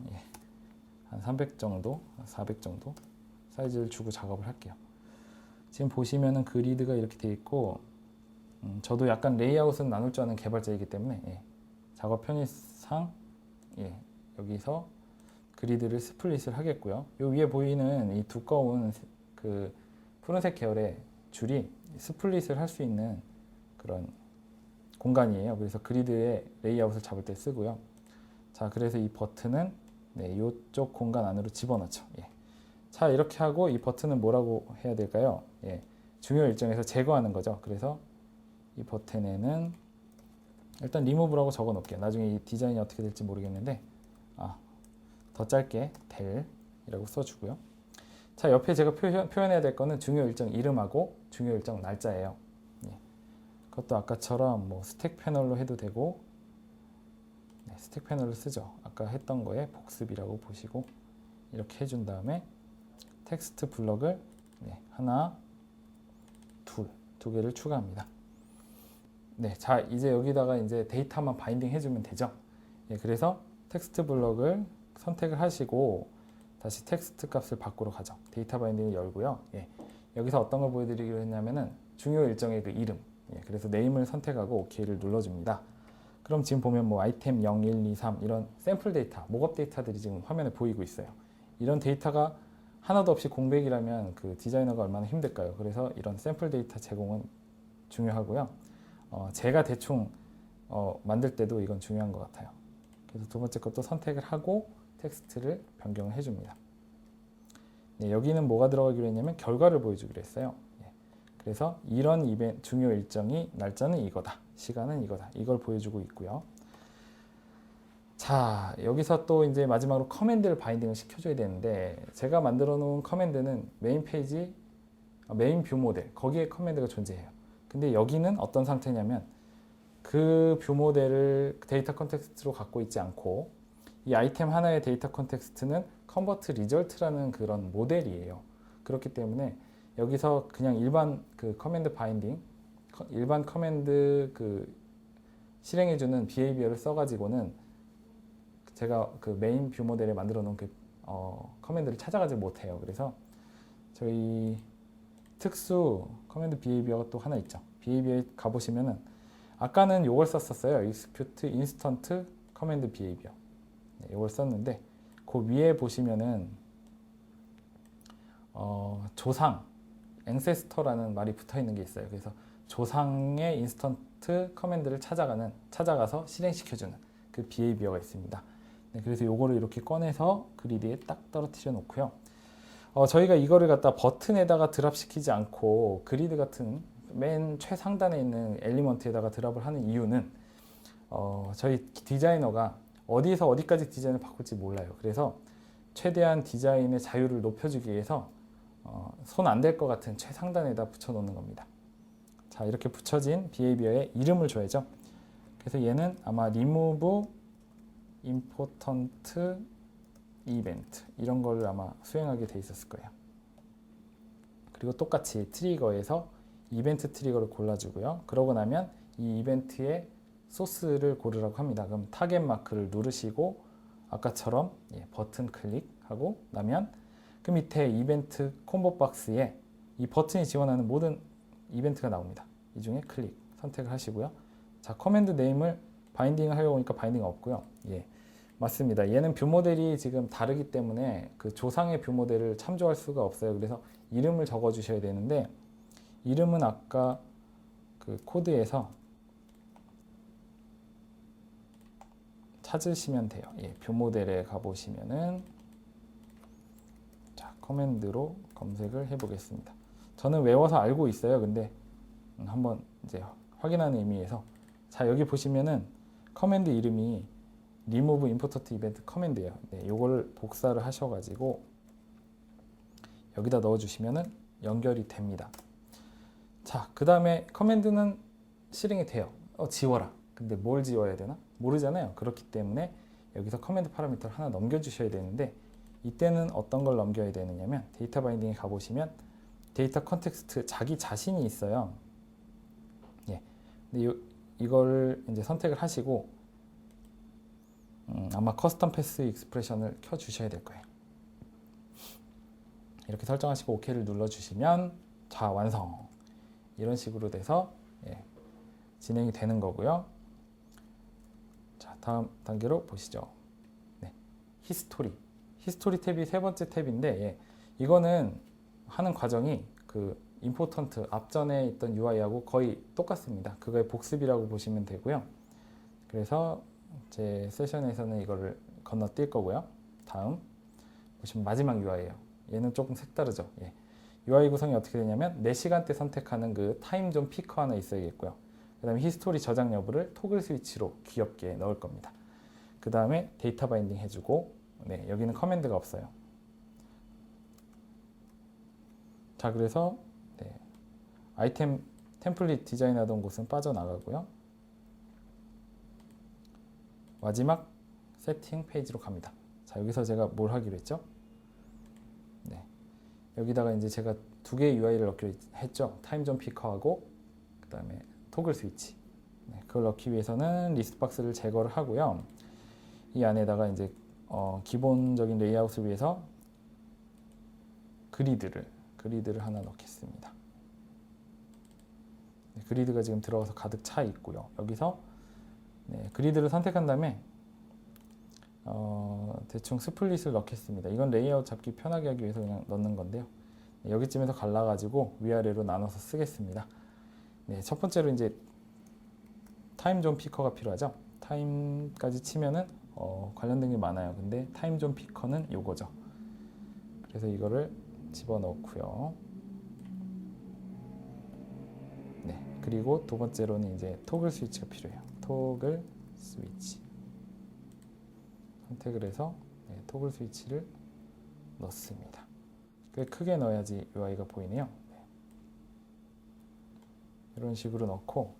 한 300 정도, 400 정도 사이즈를 주고 작업을 할게요. 지금 보시면은 그리드가 이렇게 되어 있고, 저도 약간 레이아웃은 나눌 줄 아는 개발자이기 때문에 작업 편의상 여기서 그리드를 스플릿을 하겠고요. 요 위에 보이는 이 두꺼운 그 푸른색 계열의 줄이 스플릿을 할 수 있는 그런 공간이에요. 그래서 그리드의 레이아웃을 잡을 때 쓰고요. 자, 그래서 이 버튼은 이쪽 공간 안으로 집어넣죠. 자, 이렇게 하고 이 버튼은 뭐라고 해야 될까요? 중요 일정에서 제거하는 거죠. 그래서 이 버튼에는 일단 리무브라고 적어 놓을게요. 나중에 이 디자인이 어떻게 될지 모르겠는데 더 짧게 델이라고 써주고요. 자, 옆에 제가 표현해야 될 거는 중요 일정 이름하고 중요 일정 날짜예요. 그것도 아까처럼 뭐 스택 패널로 해도 되고, 스택 패널을 쓰죠. 아까 했던 거에 복습이라고 보시고 이렇게 해준 다음에 텍스트 블럭을 하나, 두 개를 추가합니다. 네, 자, 이제 여기다가 이제 데이터만 바인딩 해주면 되죠. 그래서 텍스트 블럭을 선택을 하시고 다시 텍스트 값을 바꾸러 가죠. 데이터 바인딩을 열고요. 여기서 어떤 걸 보여드리기로 했냐면은 중요 일정의 그 이름. 그래서 네임을 선택하고 OK를 눌러줍니다. 그럼 지금 보면 뭐 아이템 0, 1, 2, 3 이런 샘플 데이터, 목업 데이터들이 지금 화면에 보이고 있어요. 이런 데이터가 하나도 없이 공백이라면 그 디자이너가 얼마나 힘들까요? 그래서 이런 샘플 데이터 제공은 중요하고요. 제가 대충 만들 때도 이건 중요한 것 같아요. 그래서 두 번째 것도 선택을 하고 텍스트를 변경을 해줍니다. 여기는 뭐가 들어가기로 했냐면 결과를 보여주기로 했어요. 그래서 이런 중요 일정이 날짜는 이거다, 시간은 이거다, 이걸 보여주고 있고요. 자, 여기서 또 이제 마지막으로 커맨드를 바인딩을 시켜줘야 되는데, 제가 만들어 놓은 커맨드는 메인 페이지, 메인 뷰 모델, 거기에 커맨드가 존재해요. 근데 여기는 어떤 상태냐면 그 뷰 모델을 데이터 컨텍스트로 갖고 있지 않고 이 아이템 하나의 데이터 컨텍스트는 컨버트 리절트라는 그런 모델이에요. 그렇기 때문에 여기서 그냥 일반 그 커맨드 바인딩, 일반 커맨드 그 실행해주는 비헤이비어를 써가지고는 제가 그 메인 뷰 모델에 만들어 놓은 그 커맨드를 찾아가지 못해요. 그래서 저희 특수 커맨드 비헤이비어가 또 하나 있죠. 비헤이비어에 가보시면은 아까는 이걸 썼었어요. execute instant command behavior. 이걸 썼는데 그 위에 보시면은 조상, ancestor라는 말이 붙어 있는 게 있어요. 그래서 조상의 인스턴트 커맨드를 찾아가서 실행시켜주는 그 비헤이비어가 있습니다. 네, 그래서 요거를 이렇게 꺼내서 그리드에 딱 떨어뜨려 놓고요. 저희가 이거를 갖다 버튼에다가 드랍시키지 않고 그리드 같은 맨 최상단에 있는 엘리먼트에다가 드랍을 하는 이유는 저희 디자이너가 어디서 어디까지 디자인을 바꿀지 몰라요. 그래서 최대한 디자인의 자유를 높여주기 위해서 손 안 댈 것 같은 최상단에다 붙여놓는 겁니다. 자, 이렇게 붙여진 비헤이비어에 이름을 줘야죠. 그래서 얘는 아마 remove important event 이런 거를 아마 수행하게 돼 있었을 거예요. 그리고 똑같이 트리거에서 이벤트 트리거를 골라주고요. 그러고 나면 이 이벤트의 소스를 고르라고 합니다. 그럼 타겟 마크를 누르시고 아까처럼 버튼 클릭하고 나면 그 밑에 이벤트 콤보 박스에 이 버튼이 지원하는 모든 이벤트가 나옵니다. 이 중에 클릭 선택을 하시고요. 자, 커맨드 네임을 바인딩을 하려고 하니까 바인딩 없고요. 맞습니다. 얘는 뷰 모델이 지금 다르기 때문에 그 조상의 뷰 모델을 참조할 수가 없어요. 그래서 이름을 적어 주셔야 되는데 이름은 아까 그 코드에서 찾으시면 돼요. 뷰 모델에 가보시면은 자, 커맨드로 검색을 해보겠습니다. 저는 외워서 알고 있어요. 근데 한번 이제 확인하는 의미에서 자, 여기 보시면은 커맨드 이름이 remove important event 커맨드예요. 요거를 복사를 하셔가지고 여기다 넣어주시면은 연결이 됩니다. 자, 그 다음에 커맨드는 실행이 돼요. 지워라. 근데 뭘 지워야 되나? 모르잖아요. 그렇기 때문에 여기서 커맨드 파라미터를 하나 넘겨주셔야 되는데 이때는 어떤 걸 넘겨야 되느냐면 데이터 바인딩에 가보시면 데이터 컨텍스트 자기 자신이 있어요. 근데 이걸 이제 선택을 하시고 아마 커스텀 패스 익스프레션을 켜 주셔야 될 거예요. 이렇게 설정하시고 OK를 눌러주시면 자, 완성. 이런 식으로 돼서 진행이 되는 거고요. 자, 다음 단계로 보시죠. 히스토리. 히스토리 탭이 세 번째 탭인데 이거는 하는 과정이 그 임포턴트 앞전에 있던 UI하고 거의 똑같습니다. 그거의 복습이라고 보시면 되고요. 그래서 제 세션에서는 이거를 건너뛸 거고요. 다음 보시면 마지막 UI예요. 얘는 조금 색다르죠. UI 구성이 어떻게 되냐면 내 시간대 선택하는 그 타임존 피커 하나 있어야겠고요. 그 다음에 히스토리 저장 여부를 토글 스위치로 귀엽게 넣을 겁니다. 그 다음에 데이터 바인딩 해주고 여기는 커맨드가 없어요. 자, 그래서 아이템 템플릿 디자인하던 곳은 빠져나가고요. 마지막 세팅 페이지로 갑니다. 자, 여기서 제가 뭘 하기로 했죠? 여기다가 이제 제가 두 개의 UI를 넣기로 했죠. 타임존 피커하고 그 다음에 토글 스위치. 그걸 넣기 위해서는 리스트 박스를 제거를 하고요. 이 안에다가 이제 기본적인 레이아웃을 위해서 그리드를 하나 넣겠습니다. 그리드가 지금 들어가서 가득 차 있고요. 여기서 그리드를 선택한 다음에 대충 스플릿을 넣겠습니다. 이건 레이아웃 잡기 편하게 하기 위해서 그냥 넣는 건데요. 여기쯤에서 갈라가지고 위아래로 나눠서 쓰겠습니다. 첫 번째로 이제 타임존 피커가 필요하죠. 타임까지 치면은 관련된 게 많아요. 근데 타임존 피커는 요거죠. 그래서 이거를 집어넣고요. 그리고 두 번째로는 이제 토글 스위치가 필요해요. 토글 스위치 선택을 해서 토글 스위치를 넣습니다. 꽤 크게 넣어야지 UI가 보이네요. 이런 식으로 넣고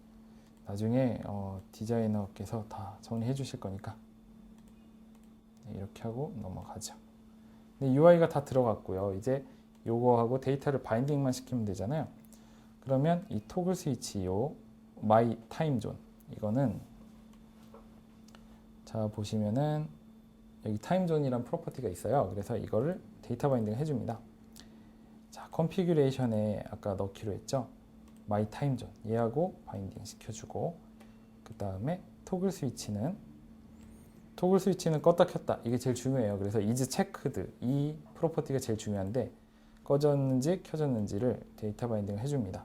나중에 디자이너께서 다 정리해 주실 거니까 네, 이렇게 하고 넘어가죠. 네, UI가 다 들어갔고요. 이제 요거하고 데이터를 바인딩만 시키면 되잖아요. 그러면 이 토글 스위치 요 my time zone 이거는 자 보시면은 여기 타임존이란 프로퍼티가 있어요. 그래서 이거를 데이터 바인딩 해줍니다. 자 컨피규레이션에 아까 넣기로 했죠. my time zone 얘하고 바인딩 시켜주고 그 다음에 토글 스위치는 껐다 켰다 이게 제일 중요해요. 그래서 is checked 이 프로퍼티가 제일 중요한데 꺼졌는지 켜졌는지를 데이터 바인딩 해줍니다.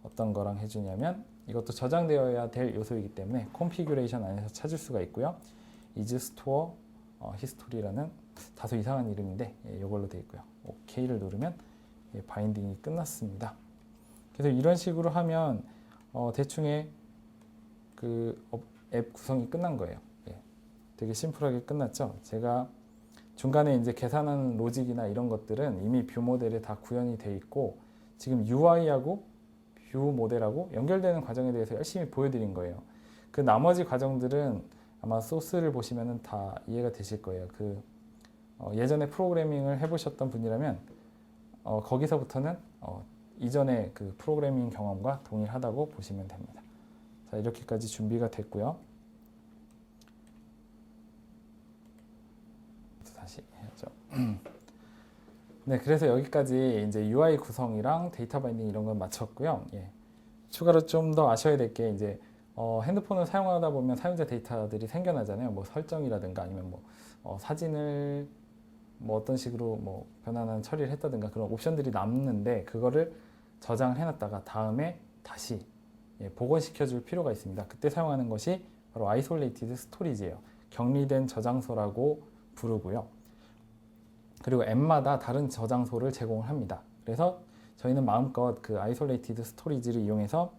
어떤 거랑 해주냐면 이것도 저장되어야 될 요소이기 때문에 컨피규레이션 안에서 찾을 수가 있고요. is store history라는 다소 이상한 이름인데 이걸로 되어 있고요. OK를 누르면 바인딩이 끝났습니다. 그래서 이런 식으로 하면 대충의 그 앱 구성이 끝난 거예요. 되게 심플하게 끝났죠. 제가 중간에 이제 계산하는 로직이나 이런 것들은 이미 뷰 모델에 다 구현이 되어 있고 지금 UI하고 뷰 모델하고 연결되는 과정에 대해서 열심히 보여드린 거예요. 그 나머지 과정들은 아마 소스를 보시면 다 이해가 되실 거예요. 예전에 프로그래밍을 해보셨던 분이라면 거기서부터는 이전의 그 프로그래밍 경험과 동일하다고 보시면 됩니다. 자, 이렇게까지 준비가 됐고요. 다시 해야죠. 네, 그래서 여기까지 이제 UI 구성이랑 데이터 바인딩 이런 걸 마쳤고요. 추가로 좀 더 아셔야 될 게 이제 핸드폰을 사용하다 보면 사용자 데이터들이 생겨나잖아요. 뭐 설정이라든가 아니면 뭐 사진을 뭐 어떤 식으로 뭐 변환한 처리를 했다든가 그런 옵션들이 남는데 그거를 저장을 해놨다가 다음에 다시 복원시켜 줄 필요가 있습니다. 그때 사용하는 것이 바로 아이솔레이티드 스토리지예요. 격리된 저장소라고 부르고요. 그리고 앱마다 다른 저장소를 제공을 합니다. 그래서 저희는 마음껏 그 아이솔레이티드 스토리지를 이용해서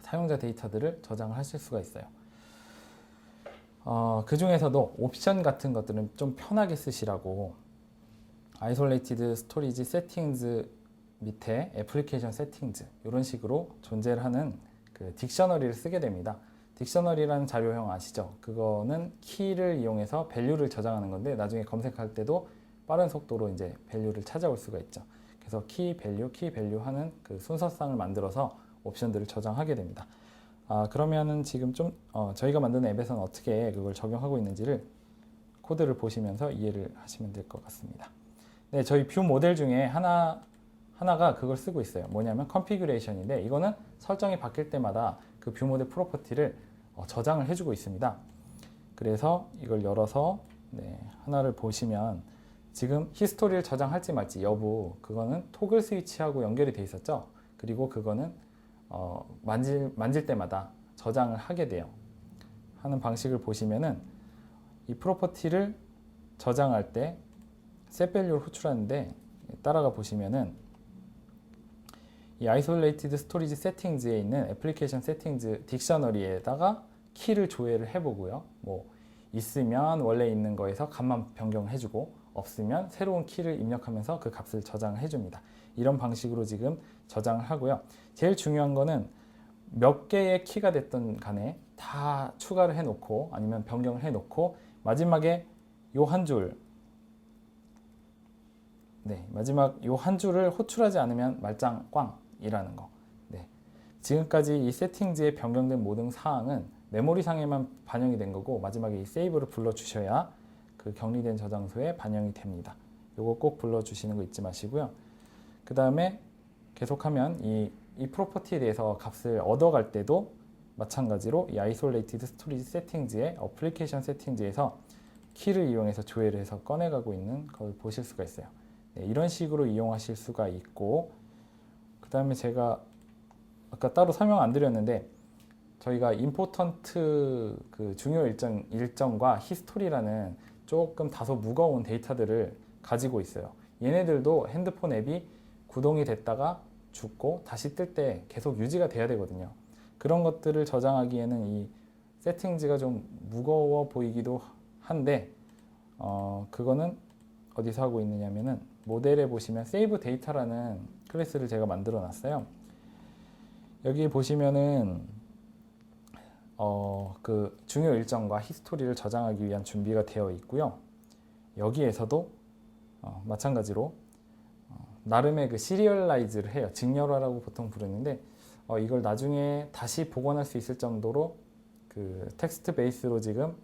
사용자 데이터들을 저장을 하실 수가 있어요. 그 중에서도 옵션 같은 것들은 좀 편하게 쓰시라고 아이솔레이티드 스토리지 세팅즈 밑에 애플리케이션 세팅즈 이런 식으로 존재를 하는 그 딕셔너리를 쓰게 됩니다. 딕셔너리라는 자료형 아시죠? 그거는 키를 이용해서 밸류를 저장하는 건데 나중에 검색할 때도 빠른 속도로 이제 밸류를 찾아올 수가 있죠. 그래서 키 밸류 하는 그 순서상을 만들어서 옵션들을 저장하게 됩니다. 그러면은 지금 좀 저희가 만드는 앱에서는 어떻게 그걸 적용하고 있는지를 코드를 보시면서 이해를 하시면 될 것 같습니다. 네, 저희 뷰 모델 중에 하나가 그걸 쓰고 있어요. 뭐냐면 컨피규레이션인데 이거는 설정이 바뀔 때마다 그 뷰 모델 프로퍼티를 저장을 해주고 있습니다. 그래서 이걸 열어서 하나를 보시면 지금 히스토리를 저장할지 말지 여부 그거는 토글 스위치하고 연결이 돼 있었죠. 그리고 그거는 만질 때마다 저장을 하게 돼요. 하는 방식을 보시면은 이 프로퍼티를 저장할 때 set value를 호출하는데 따라가 보시면은 이 isolated storage settings에 있는 application settings 딕셔너리에다가 키를 조회를 해보고요. 뭐 있으면 원래 있는 거에서 값만 변경해주고 없으면 새로운 키를 입력하면서 그 값을 저장을 해줍니다. 이런 방식으로 지금 저장을 하고요. 제일 중요한 거는 몇 개의 키가 됐든 간에 다 추가를 해놓고 아니면 변경을 해놓고 마지막에 요 한 줄, 마지막 요 한 줄을 호출하지 않으면 말짱 꽝이라는 거. 지금까지 이 세팅지에 변경된 모든 사항은 메모리상에만 반영이 된 거고 마지막에 이 세이브를 불러주셔야 그 격리된 저장소에 반영이 됩니다. 요거 꼭 불러주시는 거 잊지 마시고요. 그 다음에 계속하면 이 프로퍼티에 대해서 값을 얻어갈 때도 마찬가지로 이 isolated storage settings의 application settings에서 키를 이용해서 조회를 해서 꺼내가고 있는 걸 보실 수가 있어요. 이런 식으로 이용하실 수가 있고 그 다음에 제가 아까 따로 설명 안 드렸는데 저희가 important 그 중요 일정과 히스토리라는 조금 다소 무거운 데이터들을 가지고 있어요. 얘네들도 핸드폰 앱이 구동이 됐다가 죽고 다시 뜰 때 계속 유지가 돼야 되거든요. 그런 것들을 저장하기에는 이 세팅지가 좀 무거워 보이기도 한데 그거는 어디서 하고 있느냐면은 모델에 보시면 save data라는 클래스를 제가 만들어 놨어요. 여기 보시면은 그 중요 일정과 히스토리를 저장하기 위한 준비가 되어 있고요. 여기에서도 마찬가지로 나름의 그 시리얼라이즈를 해요. 직렬화라고 보통 부르는데 이걸 나중에 다시 복원할 수 있을 정도로 그 텍스트 베이스로 지금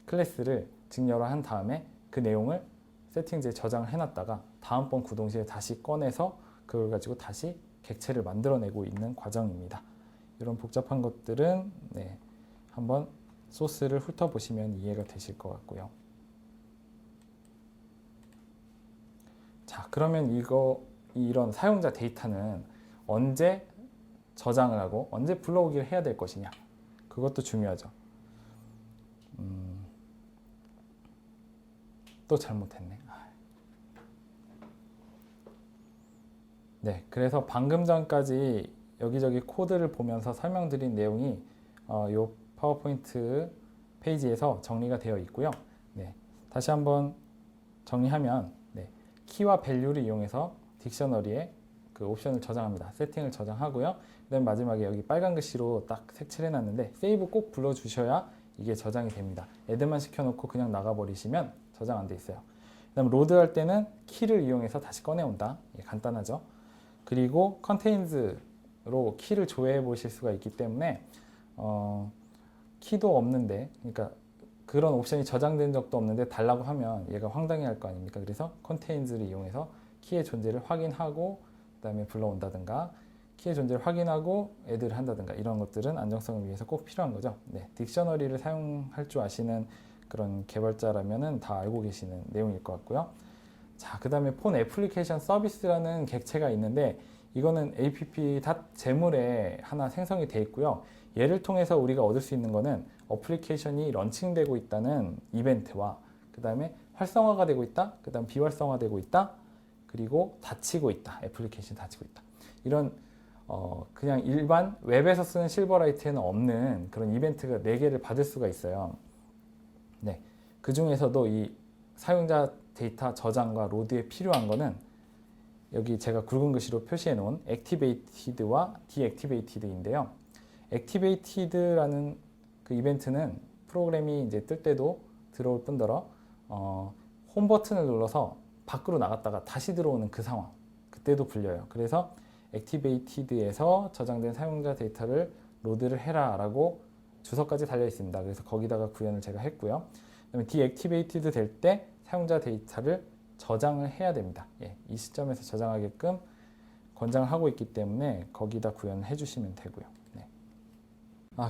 클래스를 직렬화한 다음에 그 내용을 세팅지에 저장을 해놨다가 다음번 구동 시에 다시 꺼내서 그걸 가지고 다시 객체를 만들어내고 있는 과정입니다. 이런 복잡한 것들은 한번 소스를 훑어보시면 이해가 되실 것 같고요. 자, 그러면 이런 사용자 데이터는 언제 저장을 하고 언제 불러오기를 해야 될 것이냐, 그것도 중요하죠. 또 잘못했네. 네, 그래서 방금 전까지 여기저기 코드를 보면서 설명드린 내용이 이 파워포인트 페이지에서 정리가 되어 있고요. 네, 다시 한번 정리하면 키와 밸류를 이용해서 딕셔너리에 그 옵션을 저장합니다. 세팅을 저장하고요. 그다음 마지막에 여기 빨간 글씨로 딱 색칠해 놨는데 세이브 꼭 불러주셔야 이게 저장이 됩니다. 애드만 시켜놓고 그냥 나가버리시면 저장 안 돼 있어요. 그다음 로드할 때는 키를 이용해서 다시 꺼내온다. 간단하죠. 그리고 컨테인즈로 키를 조회해 보실 수가 있기 때문에 키도 없는데, 그러니까 그런 옵션이 저장된 적도 없는데 달라고 하면 얘가 황당해할 거 아닙니까? 그래서 컨테인즈를 이용해서 키의 존재를 확인하고 그 다음에 불러온다든가, 키의 존재를 확인하고 애드를 한다든가, 이런 것들은 안정성을 위해서 꼭 필요한 거죠. 딕셔너리를 사용할 줄 아시는 그런 개발자라면은 다 알고 계시는 내용일 것 같고요. 자, 그 다음에 폰 애플리케이션 서비스라는 객체가 있는데 이거는 app.재물에 하나 생성이 되어 있고요. 얘를 통해서 우리가 얻을 수 있는 거는 어플리케이션이 런칭되고 있다는 이벤트와 그 다음에 활성화가 되고 있다, 그 다음 비활성화되고 있다, 그리고 닫히고 있다, 애플리케이션이 닫히고 있다, 이런 그냥 일반 웹에서 쓰는 실버라이트에는 없는 그런 이벤트가 4개를 받을 수가 있어요. 네, 그 중에서도 이 사용자 데이터 저장과 로드에 필요한 거는 여기 제가 굵은 글씨로 표시해 놓은 Activated와 Deactivated인데요. Activated라는 그 이벤트는 프로그램이 이제 뜰 때도 들어올 뿐더러 홈 버튼을 눌러서 밖으로 나갔다가 다시 들어오는 그 상황, 그때도 불려요. 그래서 Activated에서 저장된 사용자 데이터를 로드를 해라 라고 주소까지 달려 있습니다. 그래서 거기다가 구현을 제가 했고요. 그다음에 Deactivated 될 때 사용자 데이터를 저장을 해야 됩니다. 이 시점에서 저장하게끔 권장을 하고 있기 때문에 거기다 구현을 해주시면 되고요.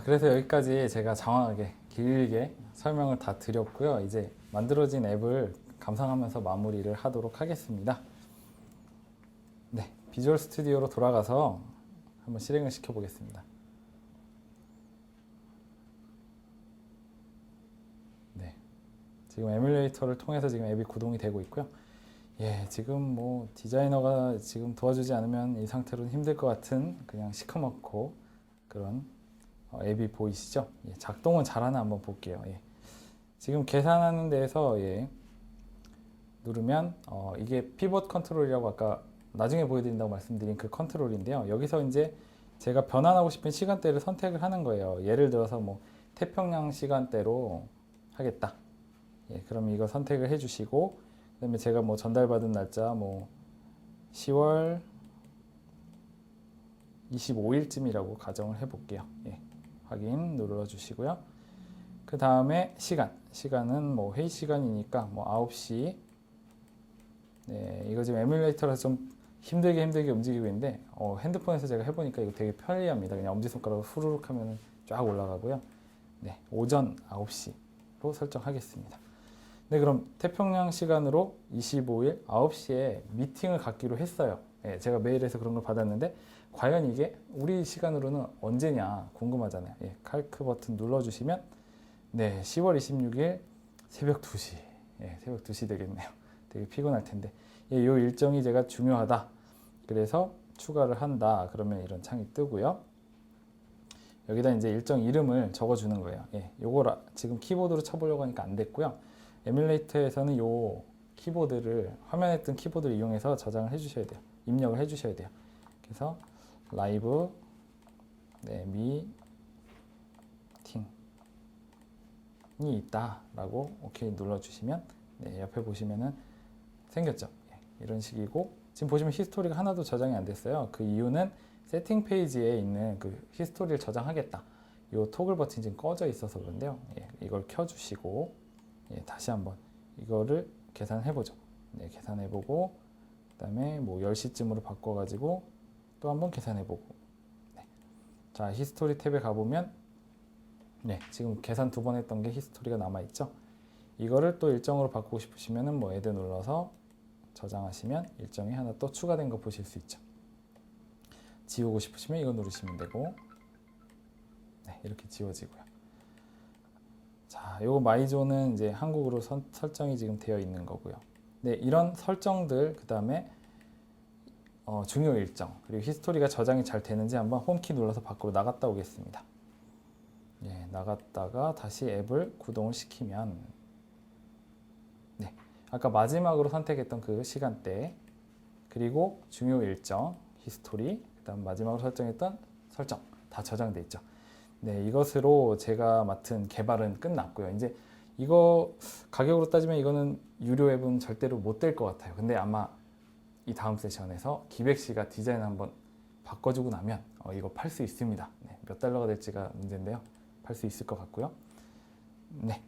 그래서 여기까지 제가 장황하게 길게 설명을 다 드렸고요. 이제 만들어진 앱을 감상하면서 마무리를 하도록 하겠습니다. 네, 비주얼 스튜디오로 돌아가서 한번 실행을 시켜 보겠습니다. 네, 지금 에뮬레이터를 통해서 지금 앱이 구동이 되고 있고요. 지금 뭐 디자이너가 지금 도와주지 않으면 이 상태로는 힘들 것 같은 그냥 시커멓고 그런 앱이 보이시죠? 작동은 잘하나 한번 볼게요. 지금 계산하는 데에서 누르면 이게 피벗 컨트롤이라고 아까 나중에 보여드린다고 말씀드린 그 컨트롤인데요. 여기서 이제 제가 변환하고 싶은 시간대를 선택을 하는 거예요. 예를 들어서 뭐 태평양 시간대로 하겠다. 그럼 이거 선택을 해주시고, 그다음에 제가 뭐 전달받은 날짜 뭐 10월 25일쯤이라고 가정을 해볼게요. 확인 눌러주시고요. 그 다음에 시간은 뭐 회의 시간이니까 뭐 9시. 이거 지금 에뮬레이터라서 좀 힘들게 움직이고 있는데 핸드폰에서 제가 해보니까 이거 되게 편리합니다. 그냥 엄지손가락으로 후루룩 하면 쫙 올라가고요. 오전 9시로 설정하겠습니다. 그럼 태평양 시간으로 25일 9시에 미팅을 갖기로 했어요. 제가 메일에서 그런 걸 받았는데 과연 이게 우리 시간으로는 언제냐 궁금하잖아요. 칼크 버튼 눌러주시면 10월 26일 새벽 2시. 새벽 2시 되겠네요. 되게 피곤할 텐데 이 일정이 제가 중요하다. 그래서 추가를 한다. 그러면 이런 창이 뜨고요. 여기다 이제 일정 이름을 적어주는 거예요. 요걸 지금 키보드로 쳐보려고 하니까 안 됐고요. 에뮬레이터에서는 요 키보드를 화면에 뜬 키보드를 이용해서 저장을 해주셔야 돼요. 입력을 해주셔야 돼요. 그래서 라이브 미팅 있다라고 오케이 눌러주시면 네, 옆에 보시면은 생겼죠. 이런 식이고 지금 보시면 히스토리가 하나도 저장이 안 됐어요. 그 이유는 세팅 페이지에 있는 그 히스토리를 저장하겠다. 이 토글 버튼이 지금 꺼져 있어서 그런데요. 이걸 켜주시고 다시 한번 이거를 계산해보죠. 네, 계산해보고 그 다음에 뭐 10시쯤으로 바꿔가지고 또 한번 계산해보고 네. 자, 히스토리 탭에 가보면 네, 지금 계산 2번 했던 게 히스토리가 남아있죠. 이거를 또 일정으로 바꾸고 싶으시면은 뭐 애드 눌러서 저장하시면 일정이 하나 또 추가된 거 보실 수 있죠. 지우고 싶으시면 이거 누르시면 되고 네, 이렇게 지워지고요. 자, 요거 마이존은 이제 한국어로 설정이 지금 되어 있는 거고요. 네, 이런 설정들 그 다음에 중요 일정 그리고 히스토리가 저장이 잘 되는지 한번 홈키 눌러서 밖으로 나갔다 오겠습니다. 예, 나갔다가 다시 앱을 구동을 시키면 네, 아까 마지막으로 선택했던 그 시간대 그리고 중요 일정, 히스토리, 그 다음 마지막으로 설정했던 설정 다 저장돼 있죠. 네, 이것으로 제가 맡은 개발은 끝났고요. 이제 이거 가격으로 따지면 이거는 유료 앱은 절대로 못 될 것 같아요. 근데 아마 이 다음 세션에서 기백씨가 디자인 한번 바꿔주고 나면 이거 팔 수 있습니다. 네, 몇 달러가 될지가 문제인데요. 팔 수 있을 것 같고요. 네,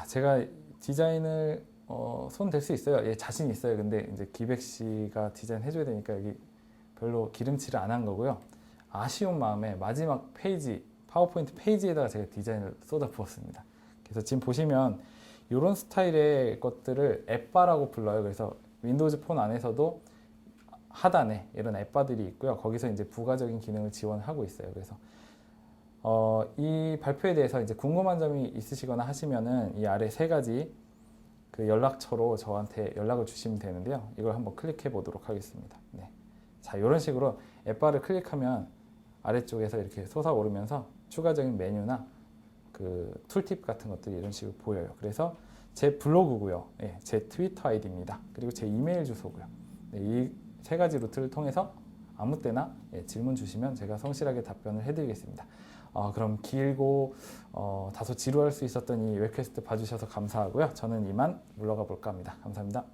제가 디자인을 손 댈 수 있어요. 예, 자신 있어요. 근데 이제 기백씨가 디자인 해줘야 되니까 여기 별로 기름칠을 안 한 거고요. 아쉬운 마음에 마지막 페이지, 파워포인트 페이지에다가 제가 디자인을 쏟아 부었습니다. 그래서 지금 보시면 이런 스타일의 것들을 앱바라고 불러요. 그래서 윈도우즈 폰 안에서도 하단에 이런 앱바들이 있고요. 거기서 이제 부가적인 기능을 지원하고 있어요. 그래서 이 발표에 대해서 이제 궁금한 점이 있으시거나 하시면은 이 아래 3가지 그 연락처로 저한테 연락을 주시면 되는데요. 이걸 한번 클릭해 보도록 하겠습니다. 네. 자, 이런 식으로 앱바를 클릭하면 아래쪽에서 이렇게 솟아오르면서 추가적인 메뉴나 그 툴팁 같은 것들이 이런 식으로 보여요. 그래서 제 블로그고요. 예, 제 트위터 아이디입니다. 그리고 제 이메일 주소고요. 네, 이 3가지 루트를 통해서 아무 때나 질문 주시면 제가 성실하게 답변을 해드리겠습니다. 그럼 길고 다소 지루할 수 있었던 이 웹캐스트 봐주셔서 감사하고요. 저는 이만 물러가 볼까 합니다. 감사합니다.